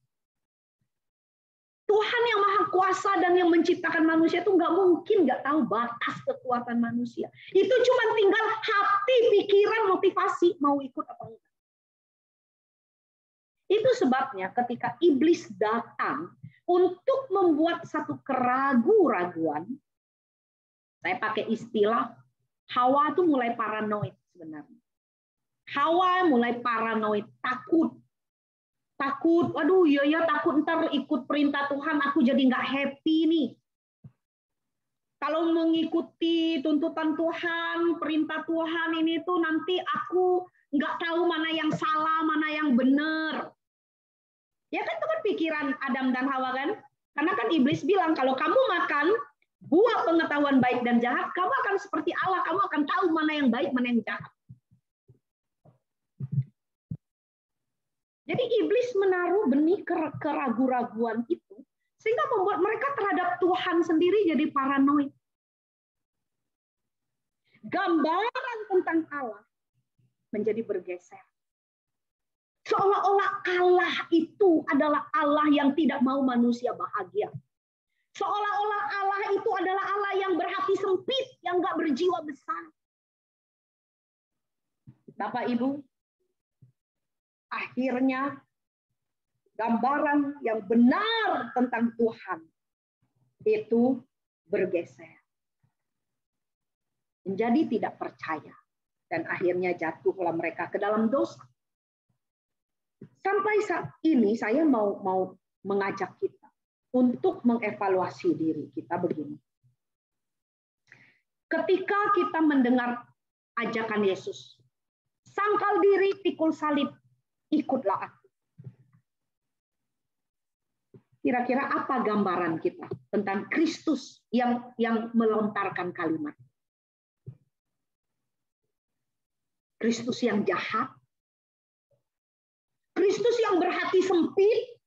Tuhan yang maha kuasa dan yang menciptakan manusia itu nggak mungkin nggak tahu batas kekuatan manusia. Itu cuma tinggal hati, pikiran, motivasi mau ikut apa enggak. Itu sebabnya ketika iblis datang untuk membuat satu keraguan-raguan, saya pakai istilah Hawa tuh mulai paranoid sebenarnya. Hawa mulai paranoid, takut, waduh ya takut ntar ikut perintah Tuhan aku jadi nggak happy nih. Kalau mengikuti tuntutan Tuhan, perintah Tuhan ini tuh nanti aku nggak tahu mana yang salah, mana yang benar. Ya kan itu kan pikiran Adam dan Hawa kan? Karena kan iblis bilang kalau kamu makan buah pengetahuan baik dan jahat, kamu akan seperti Allah, kamu akan tahu mana yang baik, mana yang jahat. Jadi iblis menaruh benih keraguan-raguan itu sehingga membuat mereka terhadap Tuhan sendiri jadi paranoid. Gambaran tentang Allah menjadi bergeser. Seolah-olah Allah itu adalah Allah yang tidak mau manusia bahagia. Seolah-olah Allah itu adalah Allah yang berhati sempit, yang nggak berjiwa besar. Bapak Ibu, akhirnya gambaran yang benar tentang Tuhan itu bergeser. Menjadi tidak percaya. Dan akhirnya jatuhlah mereka ke dalam dosa. Sampai saat ini saya mau mengajak kita untuk mengevaluasi diri kita begini. Ketika kita mendengar ajakan Yesus, sangkal diri, pikul salib, ikutlah aku. Kira-kira apa gambaran kita tentang Kristus yang melontarkan kalimat? Kristus yang jahat? Kristus yang berhati sempit?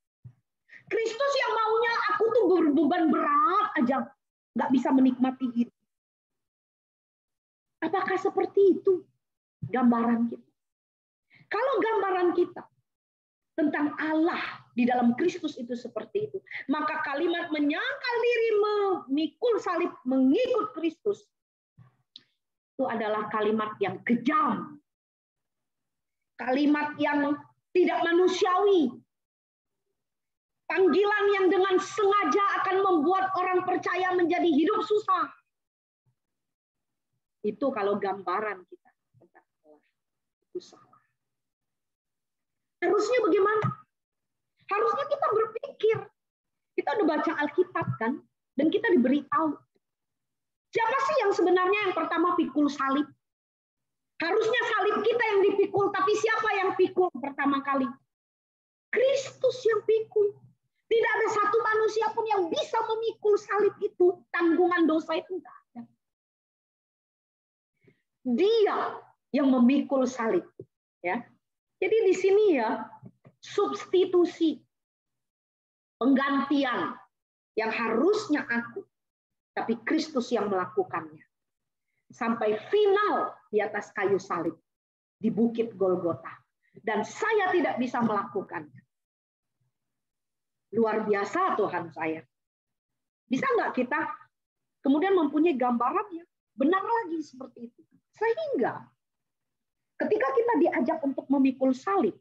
Kristus yang maunya aku tuh berbeban berat aja, nggak bisa menikmati hidup? Apakah seperti itu gambaran kita? Kalau gambaran kita tentang Allah di dalam Kristus itu seperti itu, maka kalimat menyangkal diri, memikul salib, mengikut Kristus, itu adalah kalimat yang kejam. Kalimat yang tidak manusiawi. Panggilan yang dengan sengaja akan membuat orang percaya menjadi hidup susah. Itu kalau gambaran kita tentang Allah itu salah. Harusnya bagaimana? Harusnya kita berpikir. Kita udah baca Alkitab kan? Dan kita diberitahu. Siapa sih yang sebenarnya yang pertama pikul salib? Harusnya salib kita yang dipikul, tapi siapa yang pikul pertama kali? Kristus yang pikul. Tidak ada satu manusia pun yang bisa memikul salib itu. Tanggungan dosa itu tidak ada. Dia yang memikul salib. Ya. Jadi di sini ya, substitusi, penggantian yang harusnya aku, tapi Kristus yang melakukannya. Sampai final di atas kayu salib. di bukit Golgota. Dan saya tidak bisa melakukannya. Luar biasa Tuhan saya. Bisa nggak kita kemudian mempunyai gambaran yang benar lagi seperti itu? Sehingga ketika kita diajak untuk memikul salib,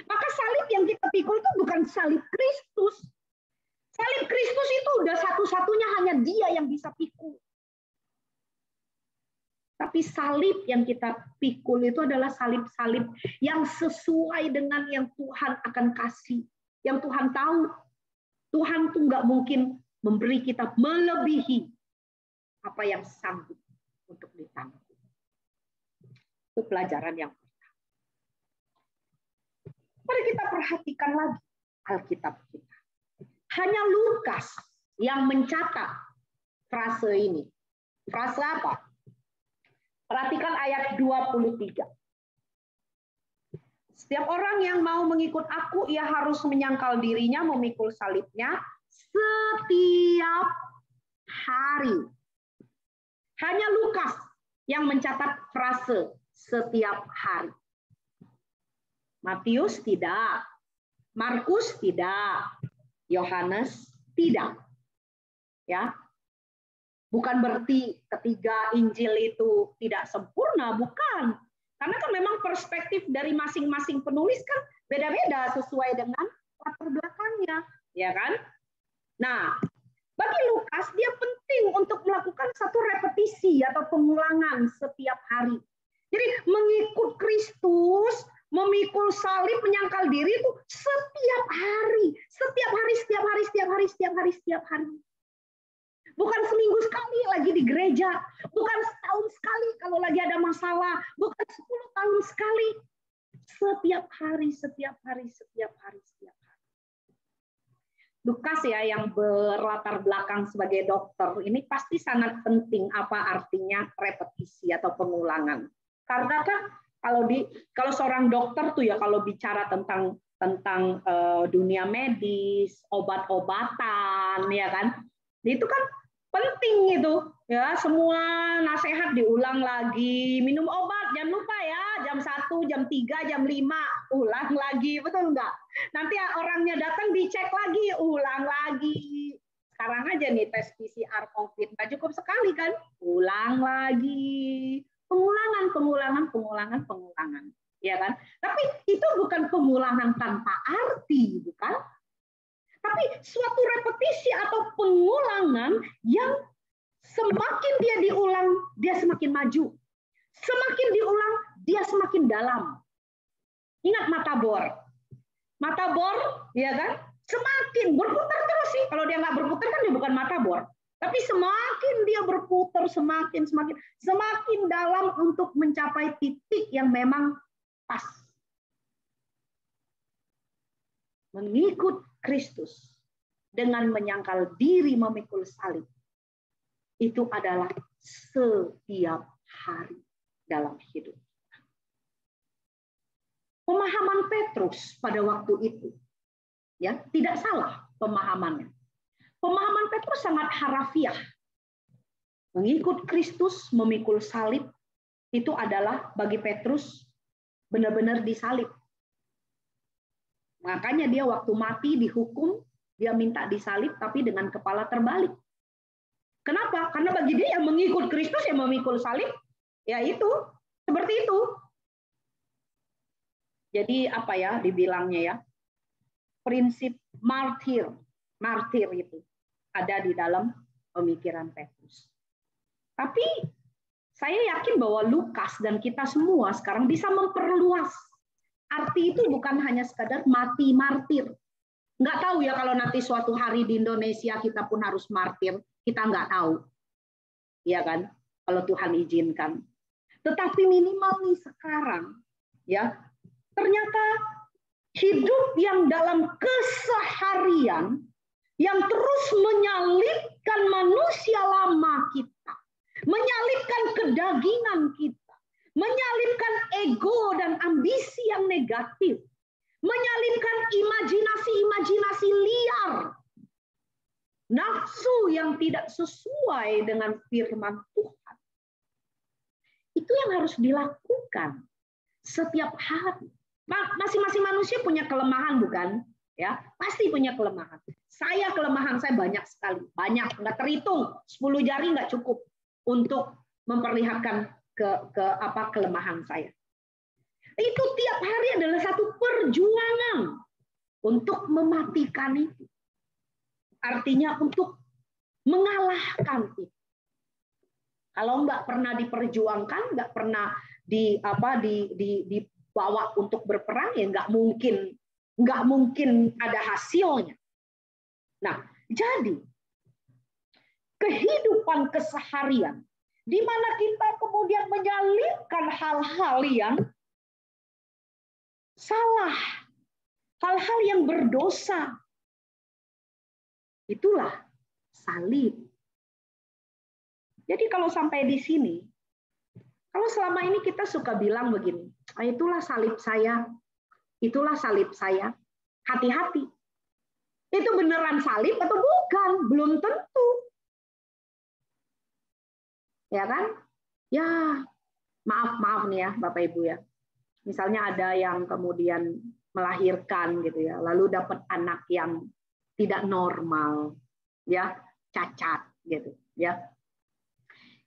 maka salib yang kita pikul itu bukan salib Kristus. Salib Kristus itu udah satu-satunya hanya Dia yang bisa pikul. Tapi salib yang kita pikul itu adalah salib-salib yang sesuai dengan yang Tuhan akan kasih. Yang Tuhan tahu. Tuhan tuh nggak mungkin memberi kita melebihi apa yang sanggup untuk ditanggung. Itu pelajaran yang pertama. Mari kita perhatikan lagi Alkitab kita. Hanya Lukas yang mencatat frase ini. Frase apa? Perhatikan ayat 23. Setiap orang yang mau mengikut aku, ia harus menyangkal dirinya, memikul salibnya setiap hari. Hanya Lukas yang mencatat frase setiap hari. Matius tidak, Markus tidak, Yohanes tidak. Ya. Bukan berarti ketiga Injil itu tidak sempurna, bukan. Karena kan memang perspektif dari masing-masing penulis kan beda-beda sesuai dengan latar belakangnya, ya kan? Nah, bagi Lukas dia penting untuk melakukan satu repetisi atau pengulangan setiap hari. Jadi mengikut Kristus, memikul salib, menyangkal diri itu setiap hari, setiap hari, setiap hari, setiap hari, setiap hari, setiap hari. Bukan seminggu sekali lagi di gereja, bukan setahun sekali kalau lagi ada masalah, bukan 10 tahun sekali. Setiap hari, setiap hari, setiap hari, setiap hari. Lukas ya yang berlatar belakang sebagai dokter, ini pasti sangat penting apa artinya repetisi atau pengulangan. Karena kan kalau seorang dokter tuh ya kalau bicara tentang dunia medis, obat-obatan ya kan. Itu kan penting itu ya, semua nasihat diulang lagi, minum obat jangan lupa ya, jam 1, jam 3, jam 5 ulang lagi, betul enggak? Nanti orangnya datang dicek lagi, ulang lagi. Sekarang aja nih tes PCR COVID, nggak cukup sekali kan? Ulang lagi. Pengulangan, ya kan? Tapi itu bukan pengulangan tanpa arti, bukan? Tapi suatu repetisi atau pengulangan yang semakin dia diulang, dia semakin maju. Semakin diulang, dia semakin dalam. Ingat mata bor. Mata bor, ya kan? Semakin berputar terus sih. Kalau dia nggak berputar kan dia bukan mata bor. Tapi semakin dia berputar, semakin dalam untuk mencapai titik yang memang pas. Mengikut Kristus dengan menyangkal diri memikul salib itu adalah setiap hari dalam hidup. Pemahaman Petrus pada waktu itu ya tidak salah pemahamannya. Pemahaman Petrus sangat harafiah. Mengikut Kristus memikul salib itu adalah bagi Petrus benar-benar disalib. Makanya dia waktu mati dihukum, dia minta disalib tapi dengan kepala terbalik. Kenapa? Karena bagi dia yang mengikut Kristus yang memikul salib, ya itu seperti itu. Jadi apa ya dibilangnya ya? Prinsip martir itu ada di dalam pemikiran Petrus. Tapi saya yakin bahwa Lukas dan kita semua sekarang bisa memperluas. Arti itu bukan hanya sekadar mati martir. Nggak tahu ya kalau nanti suatu hari di Indonesia kita pun harus martir, kita nggak tahu. Iya kan? Kalau Tuhan izinkan. Tetapi minimal nih sekarang, ya ternyata hidup yang dalam keseharian yang terus menyalibkan manusia lama kita, menyalibkan kedagingan kita, menyalibkan ego dan ambisi yang negatif, menyalibkan imajinasi-imajinasi liar, nafsu yang tidak sesuai dengan firman Tuhan. Itu yang harus dilakukan. Setiap hari. Masing-masing manusia punya kelemahan, bukan? Ya, pasti punya kelemahan. Kelemahan saya banyak sekali, banyak, nggak terhitung. 10 jari nggak cukup untuk memperlihatkan kelemahan saya. Itu tiap hari adalah satu perjuangan untuk mematikan itu. Artinya untuk mengalahkan itu. Kalau nggak pernah diperjuangkan, nggak pernah dibawa untuk berperang, ya nggak mungkin ada hasilnya. Nah, jadi kehidupan keseharian di mana kita kemudian menyalibkan hal-hal yang salah, hal-hal yang berdosa. Itulah salib. Jadi kalau sampai di sini, kalau selama ini kita suka bilang begini, itulah salib saya, itulah salib saya. Hati-hati. Itu beneran salib atau bukan? Belum tentu. Ya kan? Ya, maaf nih ya Bapak Ibu ya. Misalnya ada yang kemudian melahirkan gitu ya, lalu dapat anak yang tidak normal, ya, cacat gitu, ya.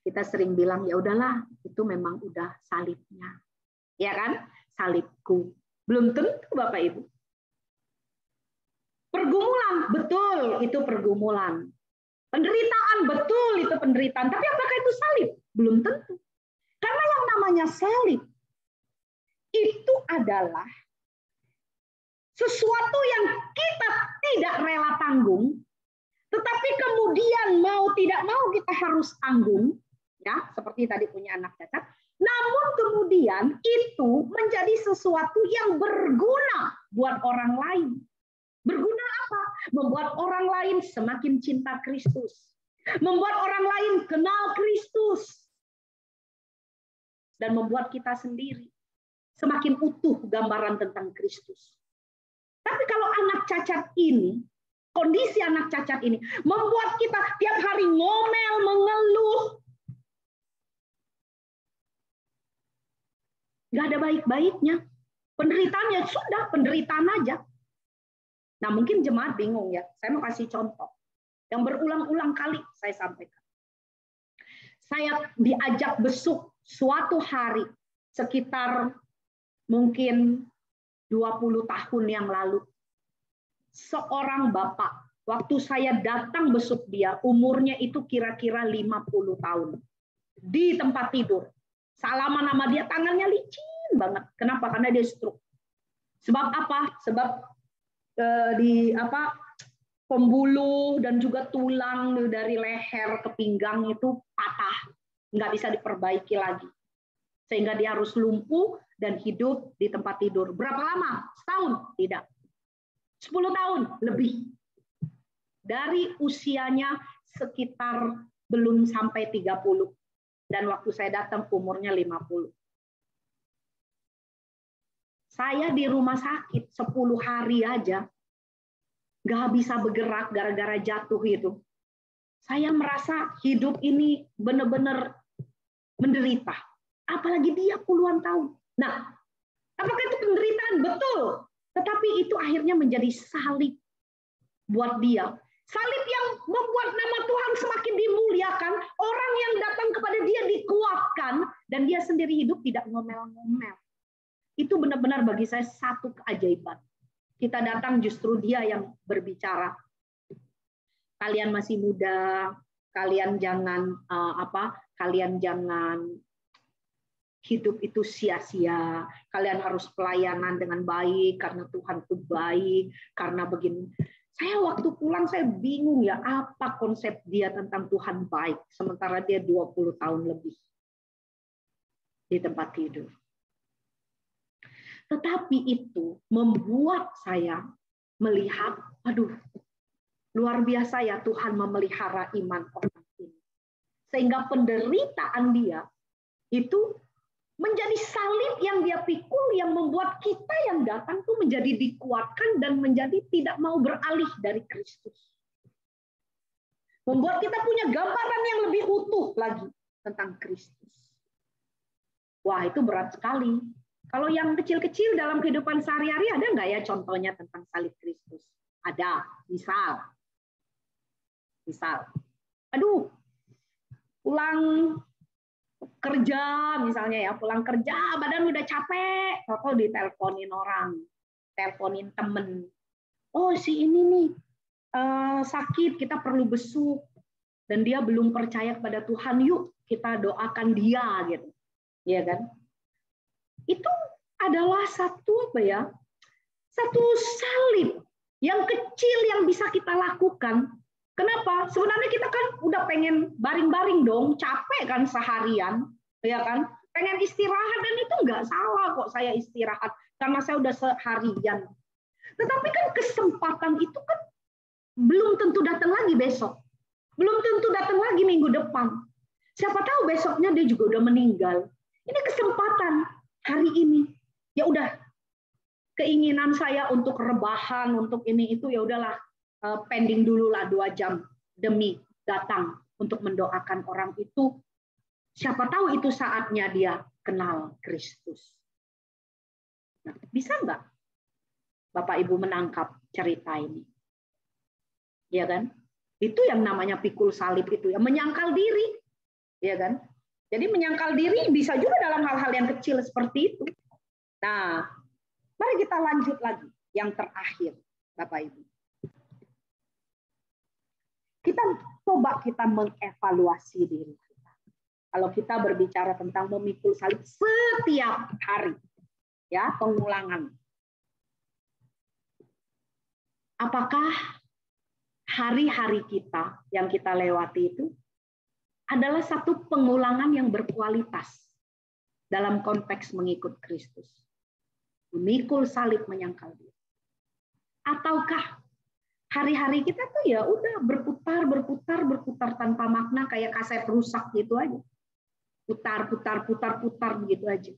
Kita sering bilang ya udahlah, itu memang udah salibnya. Ya kan? Salibku. Belum tentu Bapak Ibu. Pergumulan, betul itu pergumulan. Penderitaan, betul itu penderitaan. Tapi apakah itu salib? Belum tentu. Karena yang namanya salib itu adalah sesuatu yang kita tidak rela tanggung, tetapi kemudian mau tidak mau kita harus tanggung, ya, seperti tadi punya anak cacat. Namun kemudian itu menjadi sesuatu yang berguna buat orang lain. Berguna apa? Membuat orang lain semakin cinta Kristus. Membuat orang lain kenal Kristus. Dan membuat kita sendiri semakin utuh gambaran tentang Kristus. Tapi kalau anak cacat ini, kondisi anak cacat ini, membuat kita tiap hari ngomel, mengeluh. Nggak ada baik-baiknya. Penderitaannya sudah, penderitaan aja. Nah mungkin jemaat bingung ya, saya mau kasih contoh. Yang berulang-ulang kali saya sampaikan. Saya diajak besuk suatu hari, sekitar mungkin 20 tahun yang lalu. Seorang bapak, waktu saya datang besuk dia, umurnya itu kira-kira 50 tahun. Di tempat tidur. Salaman sama dia, tangannya licin banget. Kenapa? Karena dia stroke. Sebab apa? Sebab pembuluh dan juga tulang dari leher ke pinggang itu patah. Nggak bisa diperbaiki lagi. Sehingga dia harus lumpuh dan hidup di tempat tidur. Berapa lama? Setahun? Tidak. 10 tahun? Lebih. Dari usianya sekitar belum sampai 30. Dan waktu saya datang umurnya 50. Saya di rumah sakit 10 hari aja. Nggak bisa bergerak gara-gara jatuh itu. Saya merasa hidup ini benar-benar menderita. Apalagi dia puluhan tahun. Nah, apakah itu penderitaan? Betul. Tetapi itu akhirnya menjadi salib buat dia. Salib yang membuat nama Tuhan semakin dimuliakan. Orang yang datang kepada dia dikuatkan. Dan dia sendiri hidup tidak ngomel-ngomel. Itu benar-benar bagi saya satu keajaiban. Kita datang justru dia yang berbicara. Kalian masih muda. Kalian jangan kalian jangan hidup itu sia-sia. Kalian harus pelayanan dengan baik karena Tuhan itu baik. Karena begini. Saya waktu pulang saya bingung ya apa konsep dia tentang Tuhan baik. Sementara dia 20 tahun lebih di tempat tidur. Tetapi itu membuat saya melihat, aduh, luar biasa ya Tuhan memelihara iman orang ini. Sehingga penderitaan dia itu menjadi salib yang dia pikul yang membuat kita yang datang tuh menjadi dikuatkan dan menjadi tidak mau beralih dari Kristus. Membuat kita punya gambaran yang lebih utuh lagi tentang Kristus. Wah, itu berat sekali. Kalau yang kecil-kecil dalam kehidupan sehari-hari ada nggak ya contohnya tentang salib Kristus? Ada, misal, aduh, pulang kerja misalnya ya, pulang kerja badan udah capek, atau diteleponin orang, teleponin temen, oh si ini nih sakit, kita perlu besuk, dan dia belum percaya kepada Tuhan, yuk kita doakan dia gitu, ya kan? Itu adalah satu salib yang kecil yang bisa kita lakukan. Kenapa? Sebenarnya kita kan udah pengen baring-baring dong, capek kan seharian, ya kan? Pengen istirahat, dan itu nggak salah kok saya istirahat karena saya udah seharian. Tetapi kan kesempatan itu kan belum tentu datang lagi besok, belum tentu datang lagi minggu depan. Siapa tahu besoknya dia juga udah meninggal. Ini kesempatan hari ini. Ya udah, keinginan saya untuk rebahan, untuk ini itu ya udahlah, pending dulu lah 2 jam demi datang untuk mendoakan orang itu. Siapa tahu itu saatnya dia kenal Kristus. Nah, bisa nggak Bapak Ibu menangkap cerita ini? Ya kan? Itu yang namanya pikul salib itu, ya, menyangkal diri. Ya kan? Jadi menyangkal diri bisa juga dalam hal-hal yang kecil seperti itu. Nah, mari kita lanjut lagi yang terakhir, Bapak Ibu. Kita mengevaluasi diri kita. Kalau kita berbicara tentang memikul salib setiap hari, ya, pengulangan. Apakah hari-hari kita yang kita lewati itu adalah satu pengulangan yang berkualitas dalam konteks mengikut Kristus? Memikul salib, menyangkal diri. Ataukah hari-hari kita tuh ya udah berputar tanpa makna, kayak kaset rusak gitu aja. Putar begitu aja.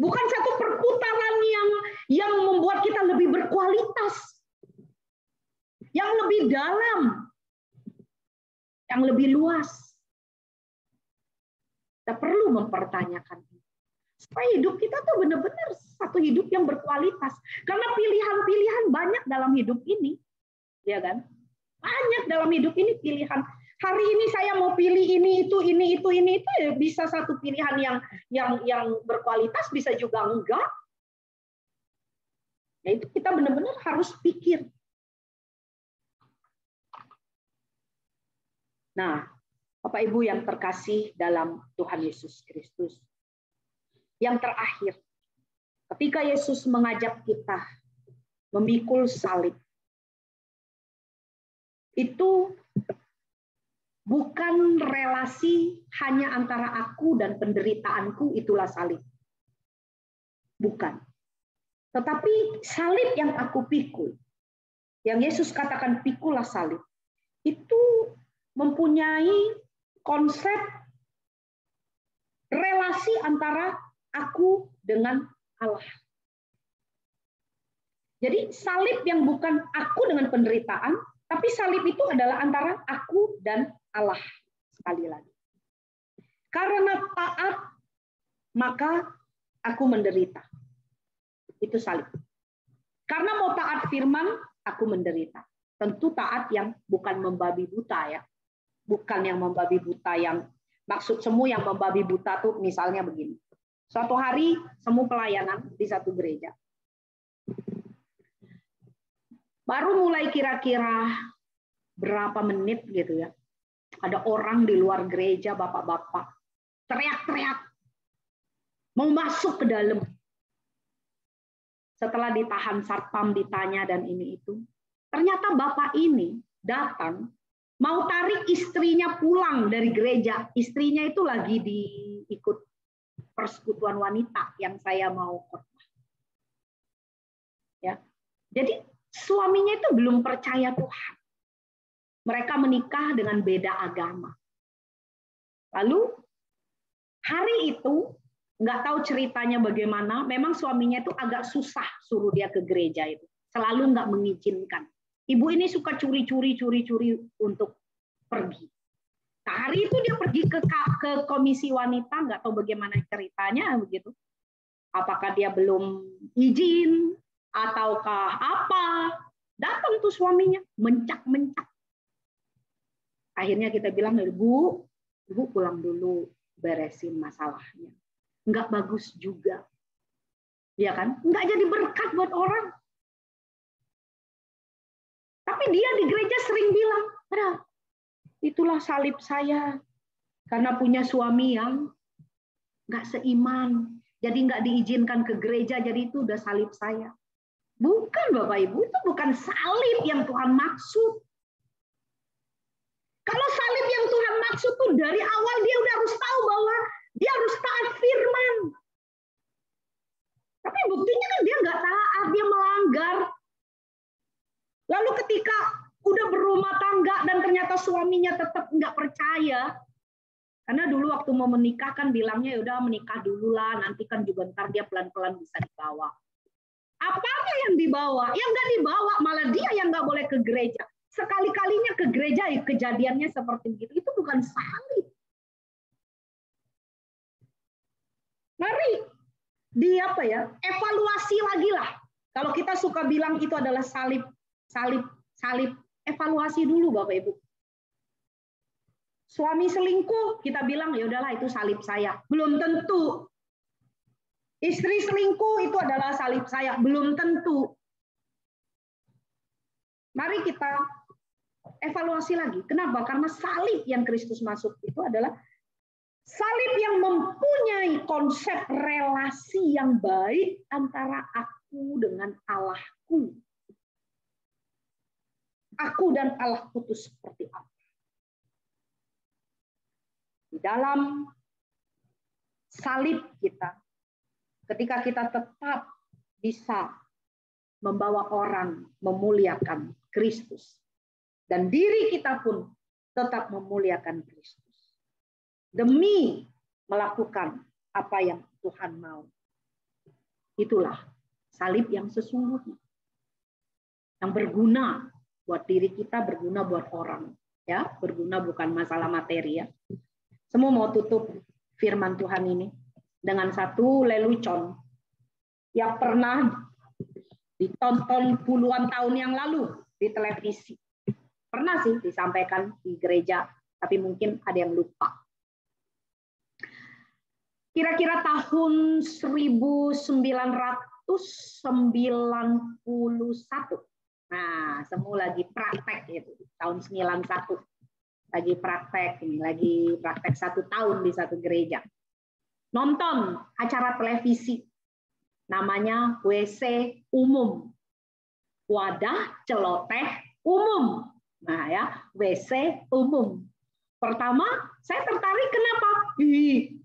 Bukan satu perputaran yang membuat kita lebih berkualitas, yang lebih dalam, yang lebih luas. Kita perlu mempertanyakan ini. Supaya hidup kita tuh benar-benar satu hidup yang berkualitas. Karena pilihan-pilihan banyak dalam hidup ini. Ya kan? Banyak dalam hidup ini pilihan. Hari ini saya mau pilih ini itu ya bisa satu pilihan yang berkualitas, bisa juga enggak. Ya itu kita benar-benar harus pikir. Nah, Bapak Ibu yang terkasih dalam Tuhan Yesus Kristus. Yang terakhir, ketika Yesus mengajak kita memikul salib, itu bukan relasi hanya antara aku dan penderitaanku, itulah salib. Bukan. Tetapi salib yang aku pikul, yang Yesus katakan pikulah salib, itu mempunyai konsep relasi antara aku dengan Allah. Jadi salib yang bukan aku dengan penderitaan, tapi salib itu adalah antara aku dan Allah. Sekali lagi. Karena taat, maka aku menderita. Itu salib. Karena mau taat firman, aku menderita. Tentu taat yang bukan membabi buta ya. Bukan yang membabi buta yang, maksud semu yang membabi buta tuh misalnya begini. Suatu hari semu pelayanan di satu gereja. Baru mulai kira-kira berapa menit gitu ya. Ada orang di luar gereja, bapak-bapak, teriak-teriak. Mau masuk ke dalam. Setelah ditahan satpam, ditanya dan ini itu. Ternyata bapak ini datang, mau tarik istrinya pulang dari gereja. Istrinya itu lagi ikut persekutuan wanita yang saya mau khotbah. Ya. Jadi suaminya itu belum percaya Tuhan. Mereka menikah dengan beda agama. Lalu hari itu, nggak tahu ceritanya bagaimana, memang suaminya itu agak susah suruh dia ke gereja itu. Selalu nggak mengizinkan. Ibu ini suka curi-curi untuk pergi. Nah, hari itu dia pergi ke komisi wanita, nggak tahu bagaimana ceritanya begitu. apakah dia belum izin, ataukah apa. Datang tuh suaminya, mencak-mencak. Akhirnya kita bilang, ibu pulang dulu, beresin masalahnya. Nggak bagus juga. Ya kan? Nggak jadi berkat buat orang. Tapi dia di gereja sering bilang, itulah salib saya. Karena punya suami yang nggak seiman. Jadi nggak diizinkan ke gereja, jadi itu udah salib saya. Bukan Bapak Ibu, itu bukan salib yang Tuhan maksud. Kalau salib yang Tuhan maksud tuh dari awal dia udah harus tahu bahwa dia harus taat firman. Tapi buktinya kan dia nggak taat, dia melanggar. Lalu ketika udah berumah tangga dan ternyata suaminya tetap nggak percaya, karena dulu waktu mau menikah kan bilangnya udah menikah dulu lah, nanti kan juga ntar dia pelan-pelan bisa dibawa. Apanya yang dibawa? Yang nggak dibawa, malah dia yang nggak boleh ke gereja. Sekali-kalinya ke gereja, kejadiannya seperti begitu. Itu bukan salib. Mari evaluasi lagi lah. Kalau kita suka bilang itu adalah salib, evaluasi dulu Bapak Ibu. Suami selingkuh, kita bilang ya udahlah itu salib saya. Belum tentu. Istri selingkuh itu adalah salib saya, belum tentu. Mari kita evaluasi lagi. Kenapa? Karena salib yang Kristus masuk itu adalah salib yang mempunyai konsep relasi yang baik antara aku dengan Allahku. Aku dan Allahku itu seperti apa? Di dalam salib kita, ketika kita tetap bisa membawa orang memuliakan Kristus. Dan diri kita pun tetap memuliakan Kristus. Demi melakukan apa yang Tuhan mau. Itulah salib yang sesungguhnya. Yang berguna buat diri kita, berguna buat orang. Ya, berguna bukan masalah materi ya. Semua mau tutup firman Tuhan ini dengan satu lelucon yang pernah ditonton puluhan tahun yang lalu di televisi. Pernah sih disampaikan di gereja, tapi mungkin ada yang lupa. Kira-kira tahun 1991. Nah, semua lagi praktek itu, tahun 91. Lagi praktek ini, lagi praktek 1 tahun di satu gereja. Nonton acara televisi namanya WC umum. Wadah celoteh umum. Nah ya, WC umum. Pertama, saya tertarik kenapa?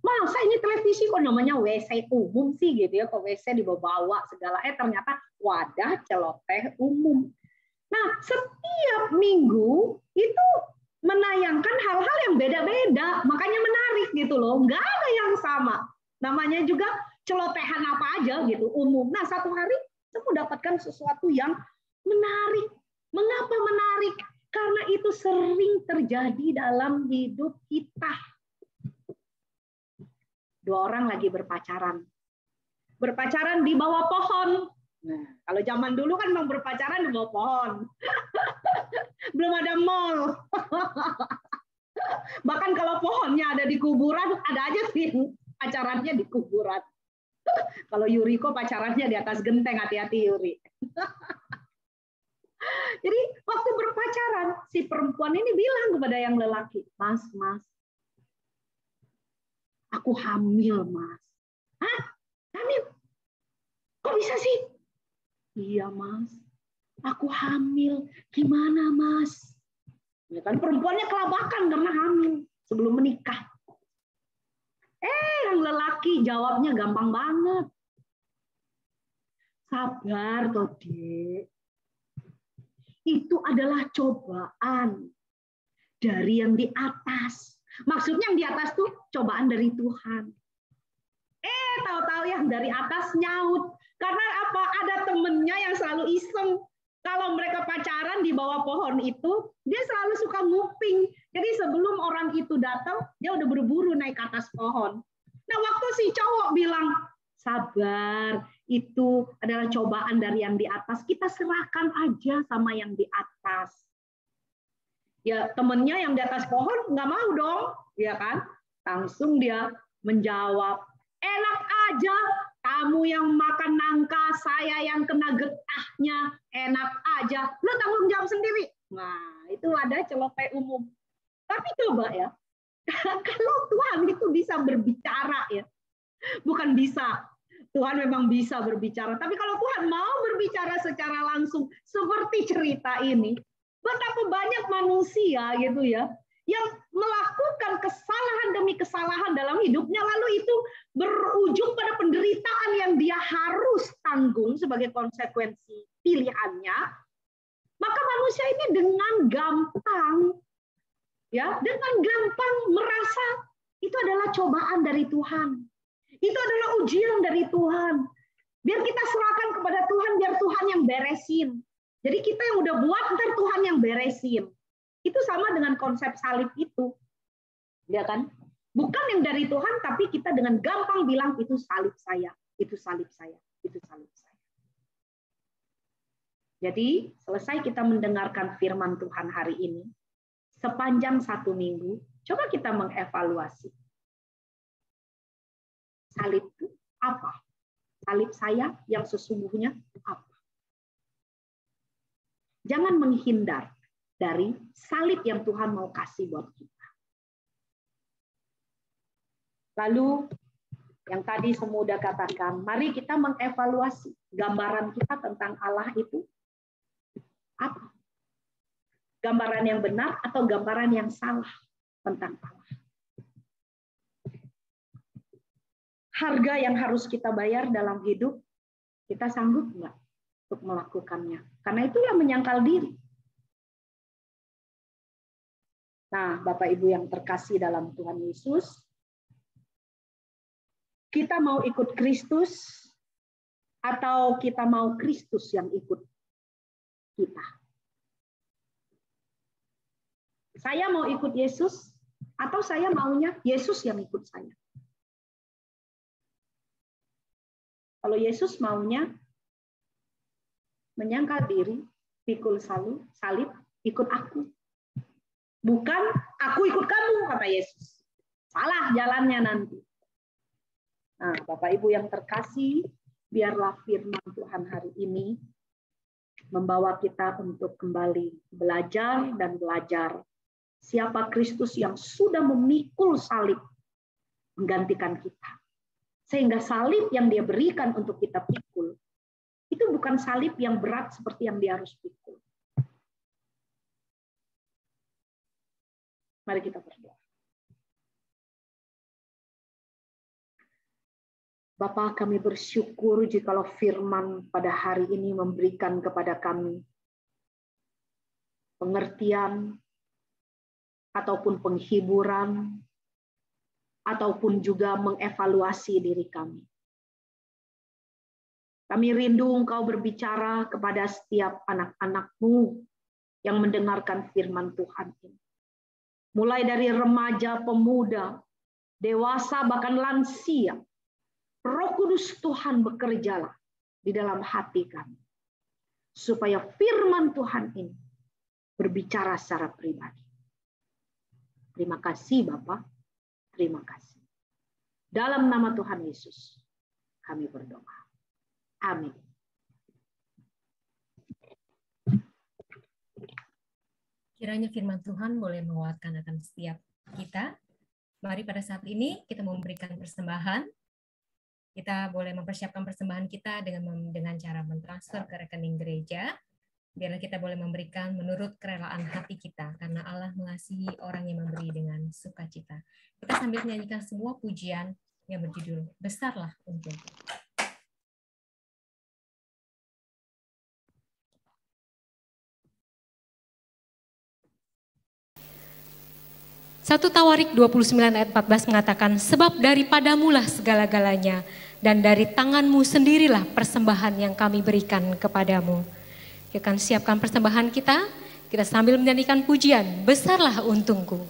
Masa ini televisi kok namanya WC umum sih gitu ya, kok WC dibawa-bawa segala. Ternyata wadah celoteh umum. Nah, setiap minggu itu menayangkan hal-hal yang beda-beda, makanya menarik gitu loh. Nggak ada yang sama. Namanya juga celotehan apa aja gitu, umum. Nah, satu hari saya mendapatkan sesuatu yang menarik. Mengapa menarik? Karena itu sering terjadi dalam hidup kita. 2 orang lagi berpacaran. Berpacaran di bawah pohon. Nah, kalau zaman dulu kan memang berpacaran di bawah pohon. Belum ada mall. Bahkan kalau pohonnya ada di kuburan, ada aja sih pacarannya di kuburan. Kalau Yuriko pacarannya di atas genteng, hati-hati Yuri. Jadi waktu berpacaran, si perempuan ini bilang kepada yang lelaki, Mas, aku hamil, Mas. Hah? Hamil? Kok bisa sih? Iya, Mas. Aku hamil. Gimana, Mas? Ya kan perempuannya kelabakan karena hamil sebelum menikah. Yang lelaki jawabnya gampang banget. Sabar, toh, Dek. Itu adalah cobaan dari yang di atas. Maksudnya yang di atas tuh cobaan dari Tuhan. Tahu-tahu yang dari atas nyaut. Karena apa? Ada temennya yang selalu iseng. Kalau mereka pacaran di bawah pohon itu, dia selalu suka nguping. Jadi sebelum orang itu datang, dia udah buru-buru naik ke atas pohon. Nah, waktu si cowok bilang, sabar, itu adalah cobaan dari yang di atas. Kita serahkan aja sama yang di atas. Ya temennya yang di atas pohon nggak mau dong, ya kan? Langsung dia menjawab, enak aja, kamu yang makan nangka, saya yang kena getahnya, enak aja, lu tanggung jawab sendiri. Nah itu ada celoteh umum. Tapi coba ya, kalau Tuhan itu bisa berbicara ya, bukan bisa, Tuhan memang bisa berbicara. Tapi kalau Tuhan mau berbicara secara langsung seperti cerita ini, betapa banyak manusia gitu ya yang melakukan kesalahan demi kesalahan dalam hidupnya, lalu itu berujung pada penderitaan yang dia harus tanggung sebagai konsekuensi pilihannya. Maka manusia ini dengan gampang merasa itu adalah cobaan dari Tuhan. Itu adalah ujian dari Tuhan. Biar kita serahkan kepada Tuhan, biar Tuhan yang beresin. Jadi kita yang udah buat, ntar Tuhan yang beresin. Itu sama dengan konsep salib itu. Ya kan? Bukan yang dari Tuhan, tapi kita dengan gampang bilang, itu salib saya, itu salib saya, itu salib saya. Jadi selesai kita mendengarkan firman Tuhan hari ini, sepanjang 1 minggu, coba kita mengevaluasi. Salib itu apa? Salib saya yang sesungguhnya apa? Jangan menghindar dari salib yang Tuhan mau kasih buat kita. Lalu yang tadi semua udah katakan, mari kita mengevaluasi gambaran kita tentang Allah itu apa? Gambaran yang benar atau gambaran yang salah tentang Allah? Harga yang harus kita bayar dalam hidup, kita sanggup nggak untuk melakukannya? Karena itu yang menyangkal diri. Nah, Bapak Ibu yang terkasih dalam Tuhan Yesus, kita mau ikut Kristus atau kita mau Kristus yang ikut kita? Saya mau ikut Yesus atau saya maunya Yesus yang ikut saya? Kalau Yesus maunya menyangkal diri, pikul salib, ikut aku. Bukan aku ikut kamu, kata Yesus. Salah jalannya nanti. Nah, Bapak Ibu yang terkasih, biarlah firman Tuhan hari ini membawa kita untuk kembali belajar dan belajar siapa Kristus yang sudah memikul salib menggantikan kita. Sehingga salib yang dia berikan untuk kita pikul, itu bukan salib yang berat seperti yang dia harus pikul. Mari kita berdoa. Bapa, kami bersyukur jikalau firman pada hari ini memberikan kepada kami pengertian ataupun penghiburan, ataupun juga mengevaluasi diri kami. Kami rindu Engkau berbicara kepada setiap anak-anak-Mu yang mendengarkan firman Tuhan ini. Mulai dari remaja, pemuda, dewasa, bahkan lansia, Roh Kudus Tuhan bekerjalah di dalam hati kami. Supaya firman Tuhan ini berbicara secara pribadi. Terima kasih Bapak. Terima kasih. Dalam nama Tuhan Yesus, kami berdoa. Amin. Kiranya firman Tuhan boleh menguatkan akan setiap kita. Mari pada saat ini kita memberikan persembahan. Kita boleh mempersiapkan persembahan kita dengan cara mentransfer ke rekening gereja. Biarlah kita boleh memberikan menurut kerelaan hati kita, karena Allah mengasihi orang yang memberi dengan sukacita. Kita sambil menyanyikan sebuah pujian yang berjudul Besarlah Untungku. Satu Tawarik 29 ayat 14 mengatakan, sebab daripadamulah segala-galanya, dan dari tanganmu sendirilah persembahan yang kami berikan kepadamu. Kita akan siapkan persembahan kita sambil menyanyikan pujian, Besarlah Untungku.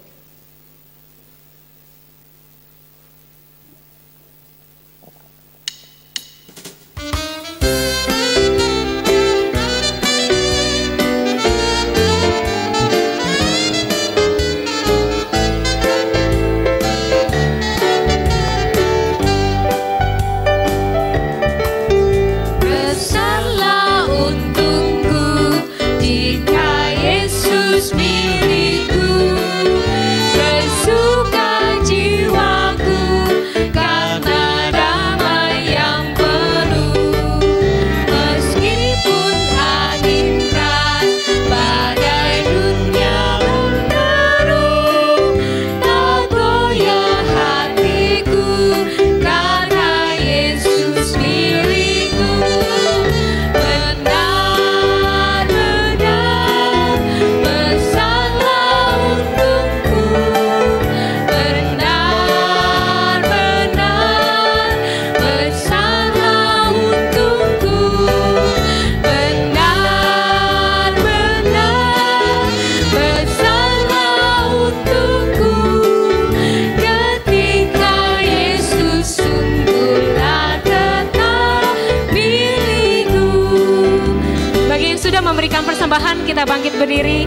memberikan persembahan, kita bangkit berdiri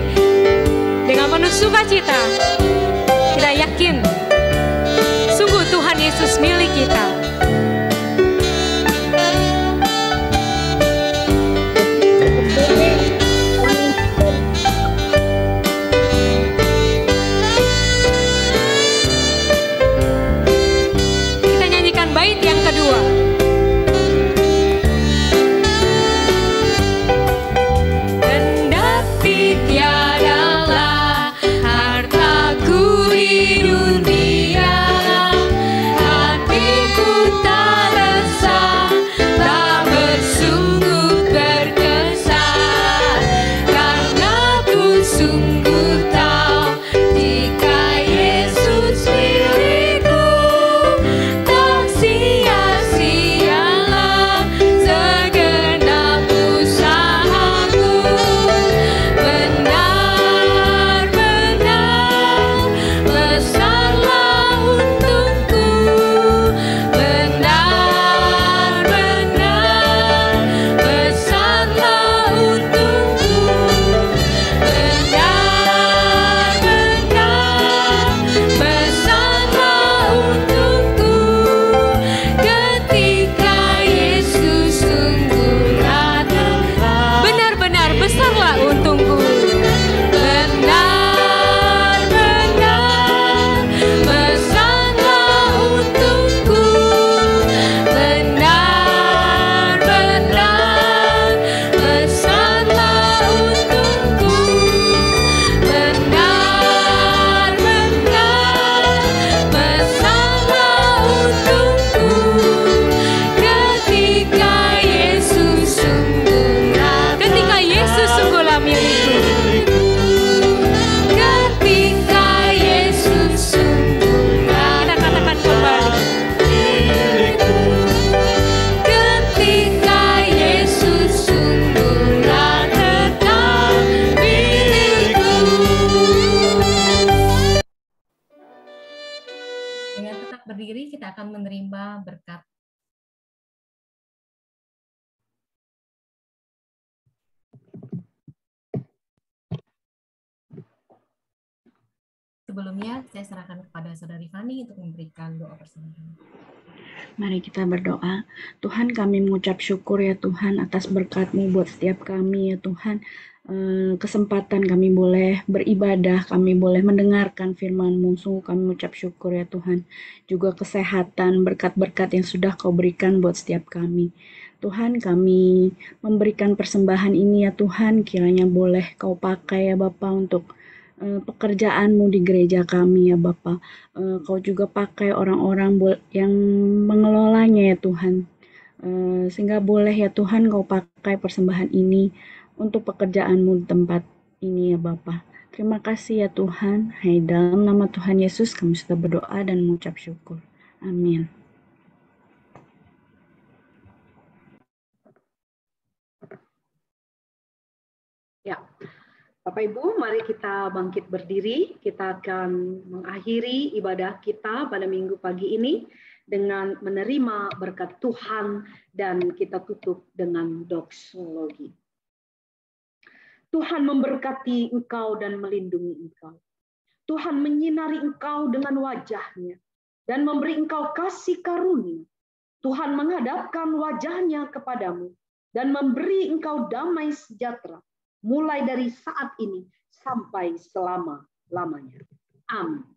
dengan penuh sukacita. Kita yakin sungguh Tuhan Yesus milik kita. Kita nyanyikan bait yang kedua. Kendati tiadalah hartaku di dunia, hatiku tak resah, tak bersungut berkesan, karena ku sungguh tahu jika Yesus milikku, tak sia-sialah segenap usahaku. Benar-benar besarlah untukku, benar-benar besarlah untukku, benar-benar besarlah untukku, ketika Yesus sungguh datang. Benar-benar besarlah untungku, benar-benar besarlah untungku, benar-benar besarlah untungku, benar-benar besarlah untukku, ketika Yesus sungguh datang. Ketika Yesus sungguhlah milikku, ketika Yesus sungguh datang. Kita katakan kembali, ketika Yesus sungguh datang milikku. Dengan tetap berdiri, kita akan menerima berkat. Sebelumnya, saya serahkan kepada Saudari Fani untuk memberikan doa persembahan. Mari kita berdoa. Tuhan, kami mengucap syukur ya Tuhan atas berkat-Mu buat setiap kami ya Tuhan. Kesempatan kami boleh beribadah, kami boleh mendengarkan firman-Mu. Sungguh kami mengucap syukur ya Tuhan. Juga kesehatan, berkat-berkat yang sudah Kau berikan buat setiap kami. Tuhan, kami memberikan persembahan ini ya Tuhan, kiranya boleh Kau pakai ya Bapa untuk pekerjaan-Mu di gereja kami ya Bapa. Kau juga pakai orang-orang yang mengelolanya ya Tuhan, sehingga boleh ya Tuhan Kau pakai persembahan ini untuk pekerjaan-Mu di tempat ini ya Bapa. Terima kasih ya Tuhan. Hai, dalam nama Tuhan Yesus kami sudah berdoa dan mengucap syukur. Amin. Ya, Bapak Ibu, mari kita bangkit berdiri. Kita akan mengakhiri ibadah kita pada minggu pagi ini dengan menerima berkat Tuhan dan kita tutup dengan doksologi. Tuhan memberkati engkau dan melindungi engkau. Tuhan menyinari engkau dengan wajah-Nya dan memberi engkau kasih karunia. Tuhan menghadapkan wajah-Nya kepadamu dan memberi engkau damai sejahtera, mulai dari saat ini sampai selama-lamanya. Amin.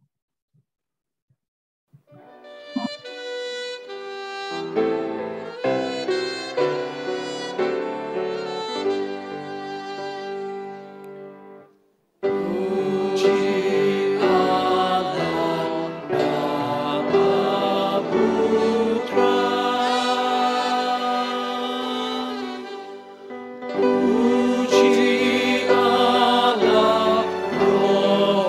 Puji Allah, Roh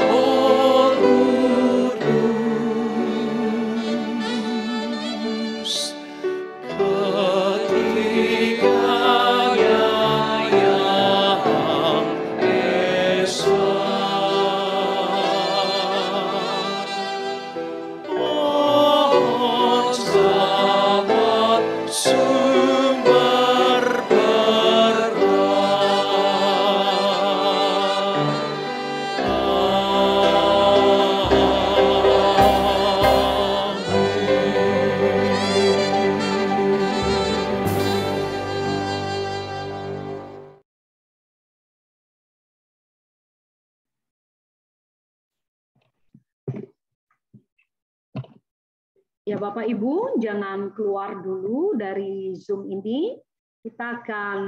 Ya Bapak Ibu, jangan keluar dulu dari Zoom ini. Kita akan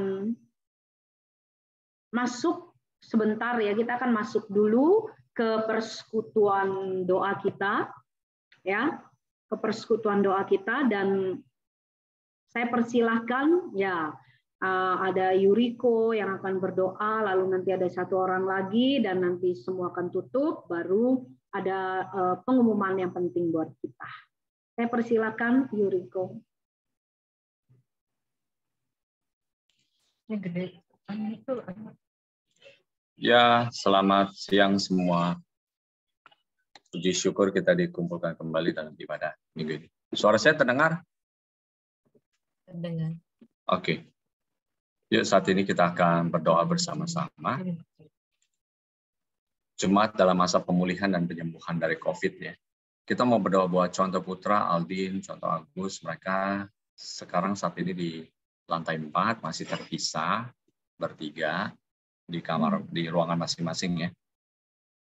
masuk sebentar ya, kita akan masuk dulu ke persekutuan doa kita. Ya, ke persekutuan doa kita, dan saya persilahkan ya, ada Yuriko yang akan berdoa, lalu nanti ada satu orang lagi, dan nanti semua akan tutup, baru ada pengumuman yang penting buat kita. Saya persilakan Yuriko. Ya, selamat siang semua. Puji syukur kita dikumpulkan kembali dalam ibadah minggu ini. Suara saya terdengar? Terdengar. Oke. Yuk, saat ini kita akan berdoa bersama-sama. Jemaat dalam masa pemulihan dan penyembuhan dari COVID ya. Kita mau berdoa buat contoh Putra, Aldin, contoh Agus, mereka sekarang saat ini di lantai 4 masih terpisah bertiga di kamar, di ruangan masing-masing ya.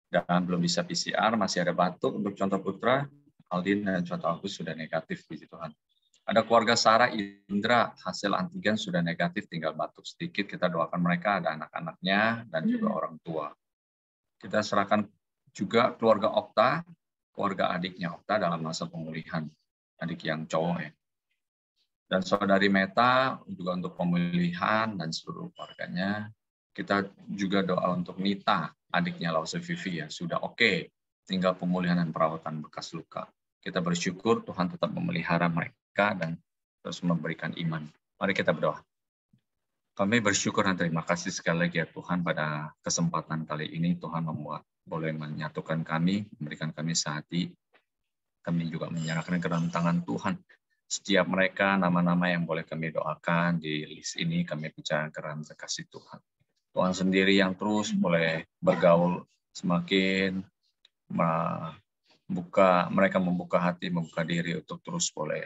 Dan belum bisa PCR, masih ada batuk untuk contoh Putra, Aldin dan contoh Agus sudah negatif, puji Tuhan. Ada keluarga Sarah, Indra, hasil antigen sudah negatif, tinggal batuk sedikit, kita doakan mereka, ada anak-anaknya dan juga orang tua. Kita serahkan juga keluarga Okta, keluarga adiknya Okta dalam masa pemulihan, adik yang cowok ya. Dan saudari Meta juga untuk pemulihan dan seluruh keluarganya. Kita juga doa untuk Nita, adiknya Lause Vivi ya, sudah oke, tinggal pemulihan dan perawatan bekas luka. Kita bersyukur Tuhan tetap memelihara mereka dan terus memberikan iman. Mari kita berdoa. Kami bersyukur dan terima kasih sekali lagi ya Tuhan, pada kesempatan kali ini Tuhan boleh menyatukan kami, memberikan kami sehati. Kami juga menyerahkan ke dalam tangan Tuhan setiap mereka, nama-nama yang boleh kami doakan di list ini, kami percaya ke dalam kasih Tuhan. Tuhan sendiri yang terus boleh bergaul, semakin mereka membuka hati, membuka diri untuk terus boleh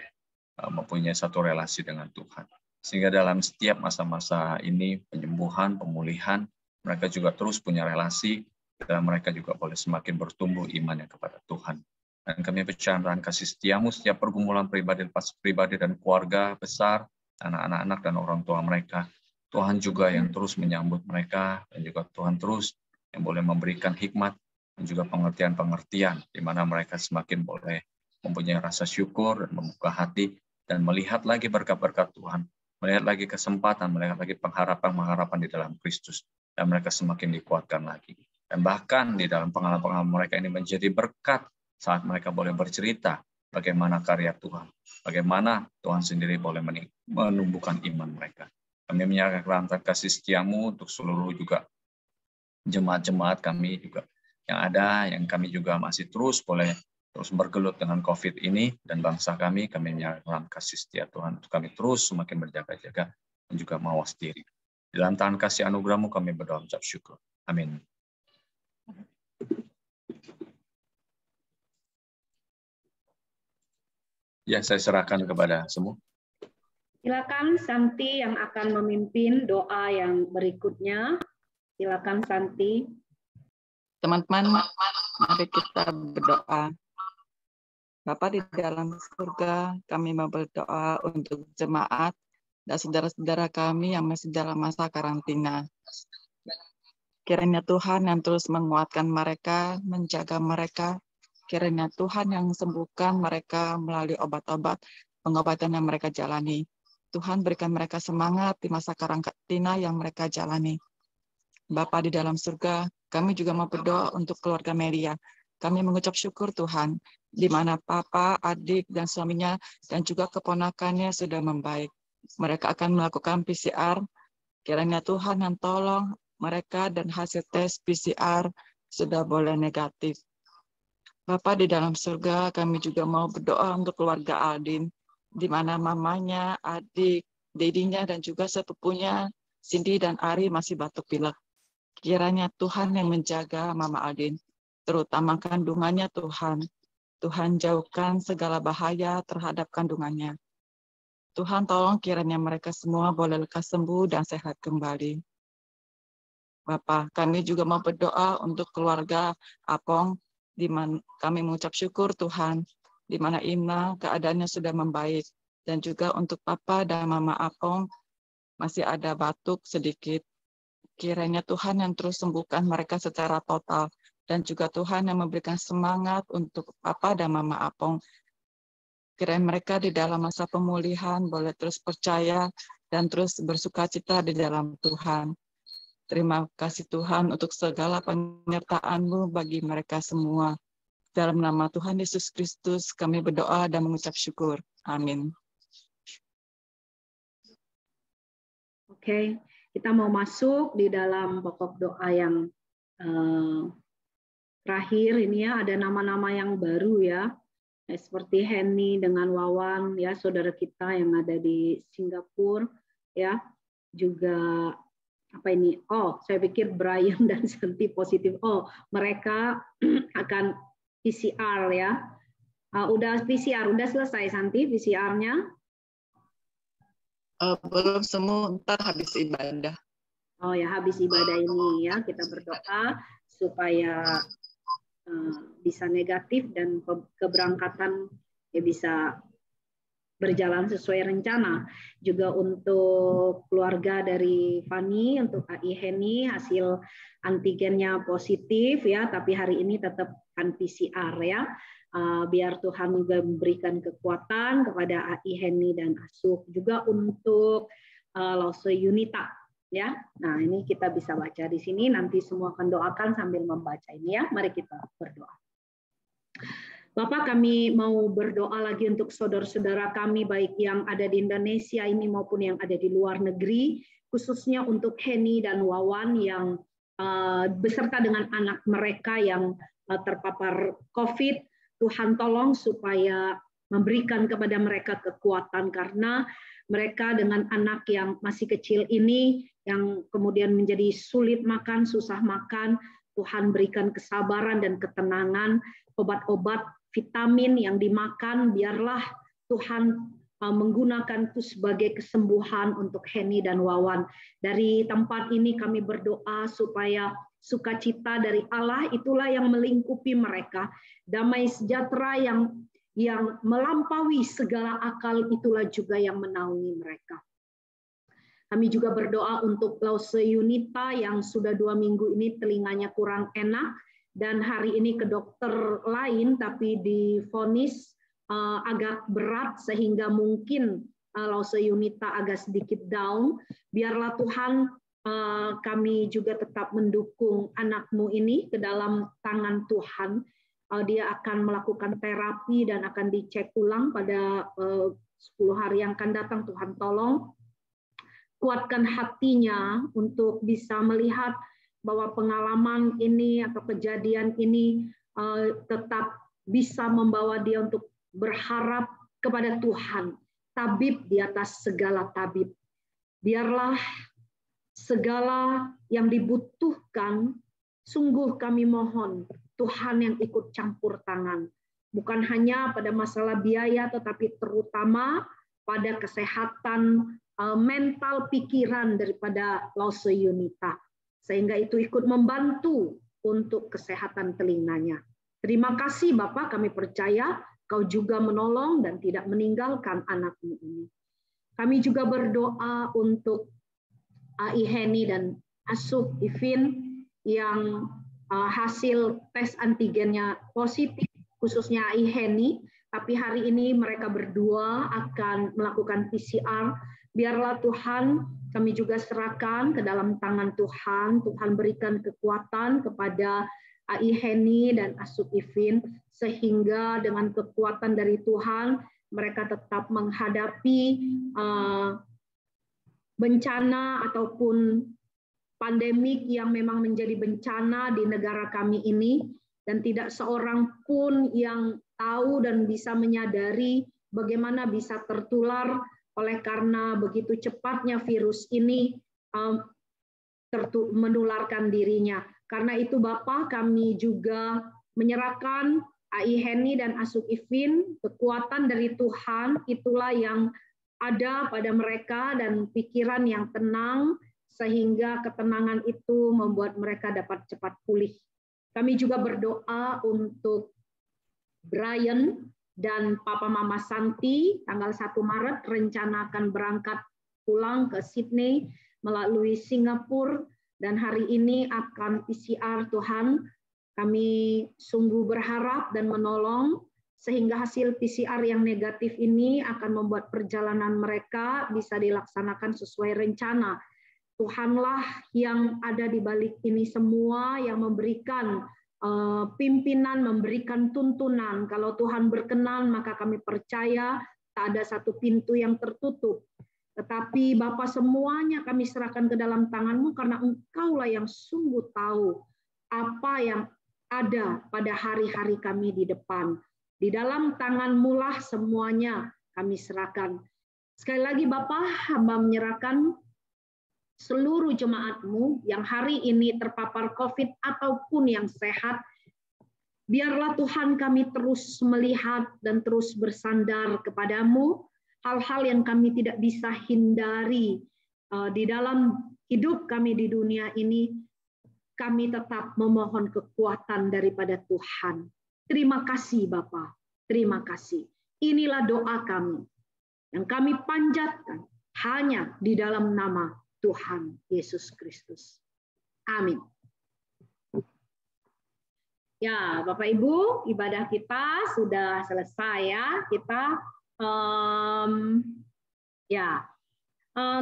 mempunyai satu relasi dengan Tuhan. Sehingga dalam setiap masa-masa ini, penyembuhan, pemulihan, mereka juga terus punya relasi, dan mereka juga boleh semakin bertumbuh imannya kepada Tuhan. Dan kami percaya dengan kasih setiamu setiap pergumulan pribadi, lepas pribadi dan keluarga besar, anak-anak dan orang tua mereka. Tuhan juga yang terus menyambut mereka, dan juga Tuhan terus yang boleh memberikan hikmat dan juga pengertian-pengertian, di mana mereka semakin boleh mempunyai rasa syukur dan membuka hati, dan melihat lagi berkat-berkat Tuhan, melihat lagi kesempatan, melihat lagi pengharapan-pengharapan di dalam Kristus, dan mereka semakin dikuatkan lagi. Dan bahkan di dalam pengalaman mereka ini menjadi berkat saat mereka boleh bercerita bagaimana karya Tuhan, bagaimana Tuhan sendiri boleh menumbuhkan iman mereka. Kami menyerahkan kasih setiamu untuk seluruh juga jemaat-jemaat kami juga yang ada, yang kami juga masih terus boleh terus bergelut dengan COVID ini, dan bangsa kami menyerahkan kasih setia Tuhan untuk kami terus semakin berjaga-jaga dan juga mawas diri. Di dalam tangan kasih anugerah-Mu kami berdoa mengucap syukur. Amin. Ya, saya serahkan kepada semua. Silakan Santi yang akan memimpin doa yang berikutnya. Silakan Santi. Teman-teman, mari kita berdoa. Bapa di dalam surga, kami mau berdoa untuk jemaat dan saudara-saudara kami yang masih dalam masa karantina. Kiranya Tuhan yang terus menguatkan mereka, menjaga mereka. Kiranya Tuhan yang sembuhkan mereka melalui obat-obat pengobatan yang mereka jalani. Tuhan berikan mereka semangat di masa karantina yang mereka jalani. Bapa di dalam surga, kami juga mau berdoa untuk keluarga Melia. Kami mengucap syukur Tuhan, di mana papa, adik, dan suaminya, dan juga keponakannya sudah membaik. Mereka akan melakukan PCR. Kiranya Tuhan yang tolong mereka dan hasil tes PCR sudah boleh negatif. Bapa di dalam surga, kami juga mau berdoa untuk keluarga Aldin, di mana mamanya, adik, dedinya, dan juga sepupunya, Cindy dan Ari masih batuk pilek. Kiranya Tuhan yang menjaga Mama Aldin, terutama kandungannya Tuhan. Tuhan jauhkan segala bahaya terhadap kandungannya. Tuhan tolong kiranya mereka semua boleh lekas sembuh dan sehat kembali. Bapa, kami juga mau berdoa untuk keluarga Apong, di mana kami mengucap syukur Tuhan, di mana Ina keadaannya sudah membaik. Dan juga untuk Papa dan Mama Apong masih ada batuk sedikit. Kiranya Tuhan yang terus sembuhkan mereka secara total. Dan juga Tuhan yang memberikan semangat untuk Papa dan Mama Apong. Kiranya mereka di dalam masa pemulihan boleh terus percaya dan terus bersukacita di dalam Tuhan. Terima kasih Tuhan untuk segala penyertaan-Mu bagi mereka semua. Dalam nama Tuhan Yesus Kristus kami berdoa dan mengucap syukur. Amin. Oke, kita mau masuk di dalam pokok doa yang terakhir ini ya, ada nama-nama yang baru ya. Seperti Henny dengan Wawan ya, saudara kita yang ada di Singapura ya. Juga apa ini? Oh, saya pikir Brian dan Santi positif. Oh, mereka akan PCR ya. Udah PCR, udah selesai Santi PCR-nya? Belum, semua ntar habis ibadah. Oh ya, habis ibadah ini ya, kita berdoa supaya bisa negatif dan keberangkatan ya bisa berjalan sesuai rencana. Juga untuk keluarga dari Fani, untuk AI Henny hasil antigennya positif ya, tapi hari ini tetap kan PCR ya. Biar Tuhan juga memberikan kekuatan kepada AI Henny dan Asuh. Juga untuk Lause Yunita ya. Nah, ini kita bisa baca di sini, nanti semua akan doakan sambil membaca ini ya. Mari kita berdoa. Bapak, kami mau berdoa lagi untuk saudara-saudara kami baik yang ada di Indonesia ini maupun yang ada di luar negeri, khususnya untuk Henny dan Wawan yang beserta dengan anak mereka yang terpapar COVID. Tuhan tolong supaya memberikan kepada mereka kekuatan, karena mereka dengan anak yang masih kecil ini yang kemudian menjadi sulit makan, susah makan, Tuhan berikan kesabaran dan ketenangan, obat-obat vitamin yang dimakan, biarlah Tuhan menggunakan itu sebagai kesembuhan untuk Henny dan Wawan. Dari tempat ini kami berdoa supaya sukacita dari Allah itulah yang melingkupi mereka. Damai sejahtera yang melampaui segala akal itulah juga yang menaungi mereka. Kami juga berdoa untuk Lause Yunita yang sudah 2 minggu ini telinganya kurang enak dan hari ini ke dokter lain tapi divonis agak berat sehingga mungkin Lause Yunita agak sedikit down. Biarlah Tuhan kami juga tetap mendukung anakmu ini ke dalam tangan Tuhan. Dia akan melakukan terapi dan akan dicek ulang pada 10 hari yang akan datang. Tuhan tolong kuatkan hatinya untuk bisa melihat bahwa pengalaman ini atau kejadian ini tetap bisa membawa dia untuk berharap kepada Tuhan, tabib di atas segala tabib. Biarlah segala yang dibutuhkan, sungguh kami mohon Tuhan yang ikut campur tangan. Bukan hanya pada masalah biaya, tetapi terutama pada kesehatan mental pikiran daripada Lause Yunita. Sehingga itu ikut membantu untuk kesehatan telinganya. Terima kasih Bapak, kami percaya Kau juga menolong dan tidak meninggalkan anakmu ini. Kami juga berdoa untuk AI Henny dan Asuh Ivin yang hasil tes antigennya positif, khususnya AI Henny, tapi hari ini mereka berdua akan melakukan PCR. Biarlah Tuhan kami juga serahkan ke dalam tangan Tuhan. Tuhan berikan kekuatan kepada AI Henny dan Asuh Ivin, sehingga dengan kekuatan dari Tuhan mereka tetap menghadapi bencana ataupun pandemik yang memang menjadi bencana di negara kami ini, dan tidak seorang pun yang tahu dan bisa menyadari bagaimana bisa tertular oleh karena begitu cepatnya virus ini menularkan dirinya. Karena itu Bapak, kami juga menyerahkan AI Henny dan Asuh Ivin, kekuatan dari Tuhan itulah yang ada pada mereka dan pikiran yang tenang, sehingga ketenangan itu membuat mereka dapat cepat pulih. Kami juga berdoa untuk Brian dan Papa Mama Santi tanggal 1 Maret rencana akan berangkat pulang ke Sydney melalui Singapura, dan hari ini akan PCR. Tuhan, kami sungguh berharap dan menolong sehingga hasil PCR yang negatif ini akan membuat perjalanan mereka bisa dilaksanakan sesuai rencana. Tuhanlah yang ada di balik ini semua, yang memberikan pimpinan, memberikan tuntunan. Kalau Tuhan berkenan, maka kami percaya tak ada satu pintu yang tertutup. Tetapi Bapa, semuanya kami serahkan ke dalam tangan-Mu, karena Engkaulah yang sungguh tahu apa yang ada pada hari-hari kami di depan. Di dalam tangan-Mu lah semuanya kami serahkan. Sekali lagi Bapa, hamba menyerahkan seluruh jemaat-Mu yang hari ini terpapar COVID ataupun yang sehat. Biarlah Tuhan kami terus melihat dan terus bersandar kepada-Mu, hal-hal yang kami tidak bisa hindari di dalam hidup kami di dunia ini. Kami tetap memohon kekuatan daripada Tuhan. Terima kasih Bapa, terima kasih. Inilah doa kami yang kami panjatkan hanya di dalam nama Tuhan Yesus Kristus. Amin. Ya, Bapak Ibu, ibadah kita sudah selesai ya. Kita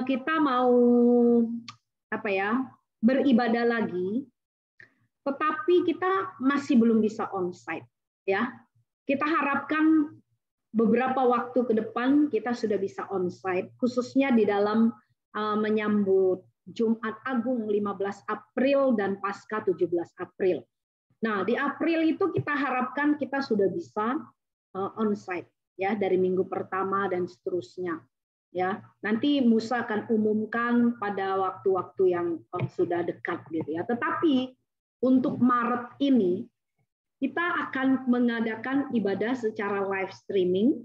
kita mau beribadah lagi, tetapi kita masih belum bisa onsite ya. Kita harapkan beberapa waktu ke depan kita sudah bisa onsite, khususnya di dalam menyambut Jumat Agung 15 April dan Paskah 17 April. Nah, di April itu kita harapkan kita sudah bisa onsite ya, dari minggu pertama dan seterusnya. Ya, nanti Musa akan umumkan pada waktu-waktu yang sudah dekat gitu ya. Tetapi untuk Maret ini kita akan mengadakan ibadah secara live streaming.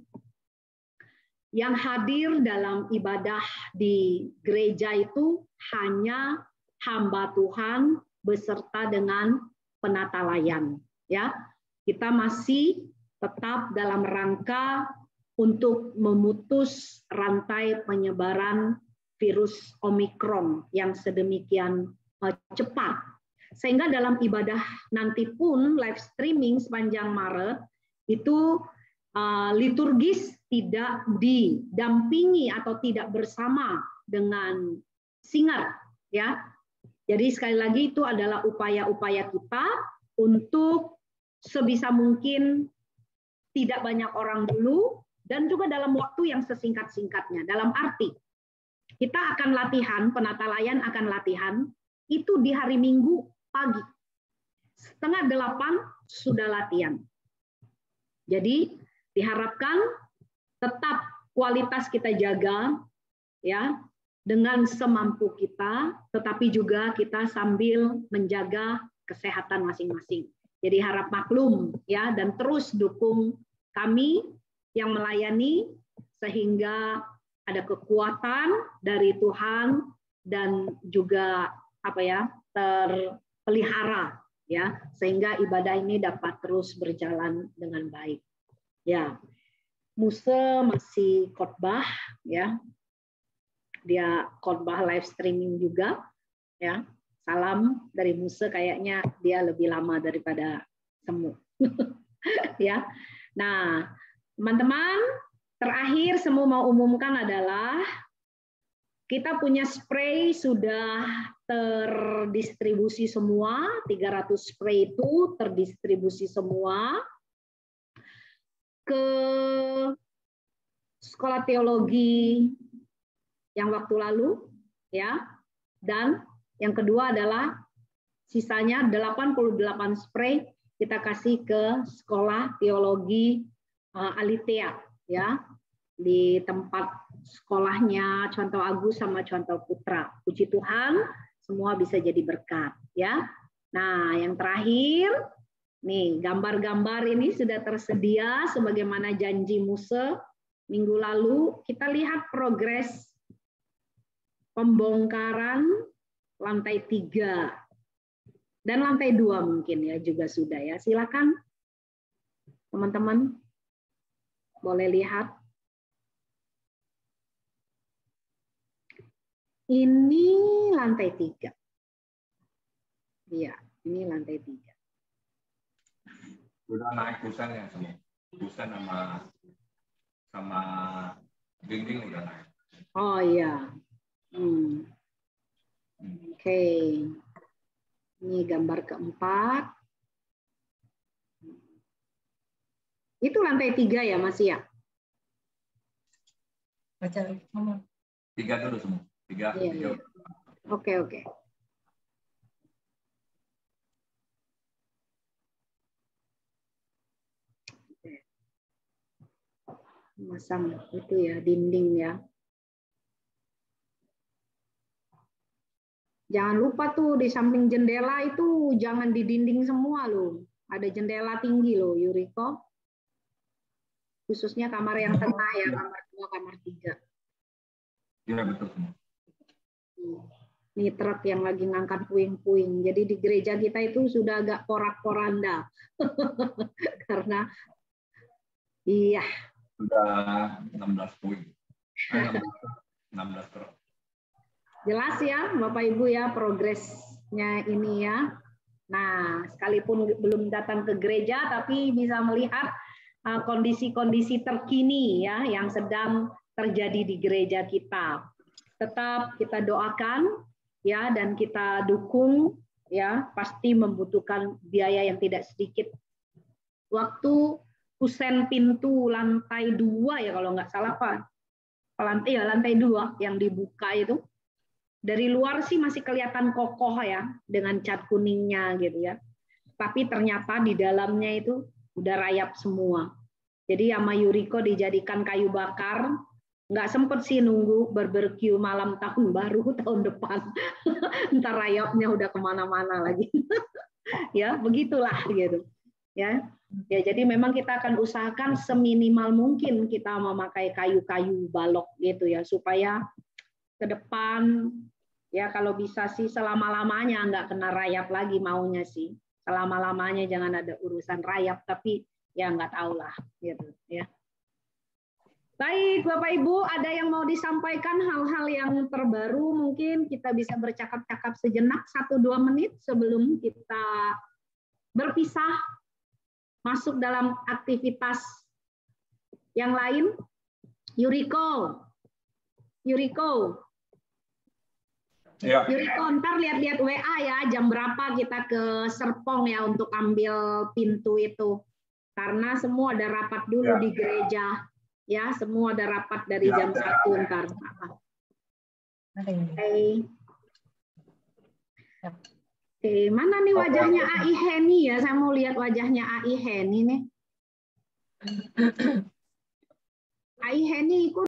Yang hadir dalam ibadah di gereja itu hanya hamba Tuhan beserta dengan penata layan ya. Kita masih tetap dalam rangka untuk memutus rantai penyebaran virus Omikron yang sedemikian cepat. Sehingga dalam ibadah nanti pun live streaming sepanjang Maret itu liturgis tidak didampingi atau tidak bersama dengan singer ya. Jadi sekali lagi itu adalah upaya-upaya kita untuk sebisa mungkin tidak banyak orang dulu, dan juga dalam waktu yang sesingkat-singkatnya. Dalam arti, kita akan latihan, penata layan akan latihan, itu di hari Minggu pagi. 7:30 sudah latihan. Jadi, diharapkan tetap kualitas kita jaga, ya, dengan semampu kita, tetapi juga kita sambil menjaga kesehatan masing-masing. Jadi harap maklum, ya, dan terus dukung kami yang melayani sehingga ada kekuatan dari Tuhan dan juga terpelihara ya, sehingga ibadah ini dapat terus berjalan dengan baik. Ya. Musa masih khotbah ya. Dia khotbah live streaming juga ya. Salam dari Musa, kayaknya dia lebih lama daripada Semu. Ya. Nah, teman-teman, terakhir Semu mau umumkan adalah kita punya spray sudah terdistribusi semua, 300 spray itu terdistribusi semua ke sekolah teologi yang waktu lalu ya. Dan yang kedua adalah sisanya 88 spray kita kasih ke sekolah teologi Alitea ya, di tempat sekolahnya Contoh Agus sama Contoh Putra. Puji Tuhan, semua bisa jadi berkat ya. Nah, yang terakhir nih, gambar-gambar ini sudah tersedia sebagaimana janji Musa minggu lalu. Kita lihat progres pembongkaran lantai 3 dan lantai 2 mungkin ya juga sudah ya. Silakan teman-teman. Boleh lihat. Ini lantai 3. Iya, ini lantai 3. Sudah naik kusennya semua. Kusen sama dinding udah naik. Oh iya. Oke. Ini gambar keempat. Itu lantai 3 ya, Mas ya? Baca semua. 3 dulu semua. 3. Iya. Oke. Masang itu ya, dinding ya. Jangan lupa tuh di samping jendela itu jangan di dinding semua loh. Ada jendela tinggi loh, Yuriko. Khususnya kamar yang tengah ya, kamar 2, kamar 3. Iya, betul semua. Ini truk yang lagi ngangkat puing-puing. Jadi di gereja kita itu sudah agak porak-poranda. Karena iya. Sudah 16 puing. 16 truk. Jelas ya Bapak Ibu ya progresnya ini ya. Nah, sekalipun belum datang ke gereja tapi bisa melihat kondisi-kondisi terkini ya yang sedang terjadi di gereja kita. Tetap kita doakan ya dan kita dukung ya, pasti membutuhkan biaya yang tidak sedikit. Waktu kusen pintu lantai 2 ya kalau nggak salah Pak. Lantai 2 yang dibuka itu. Dari luar sih masih kelihatan kokoh ya dengan cat kuningnya gitu ya. Tapi ternyata di dalamnya itu udah rayap semua. Jadi sama Yuriko dijadikan kayu bakar. Nggak sempet sih nunggu barbeque malam tahun baru tahun depan. Ntar rayapnya udah kemana-mana lagi. Ya begitulah gitu. Ya jadi memang kita akan usahakan seminimal mungkin kita memakai kayu-kayu balok gitu ya supaya ke depan ya kalau bisa sih selama-lamanya nggak kena rayap lagi maunya sih. Selama-lamanya jangan ada urusan rayap tapi ya nggak tahu lah gitu ya. Baik Bapak Ibu, ada yang mau disampaikan hal-hal yang terbaru mungkin kita bisa bercakap-cakap sejenak 1-2 menit sebelum kita berpisah masuk dalam aktivitas yang lain. Yuriko. Ya. Yuriko, ntar lihat-lihat WA ya, jam berapa kita ke Serpong ya untuk ambil pintu itu. Karena semua ada rapat dulu di gereja. Ya, semua ada rapat dari jam 1 ntar. Oke, mana nih wajahnya AI Heni ya? Saya mau lihat wajahnya AI Heni nih. AI Heni ikut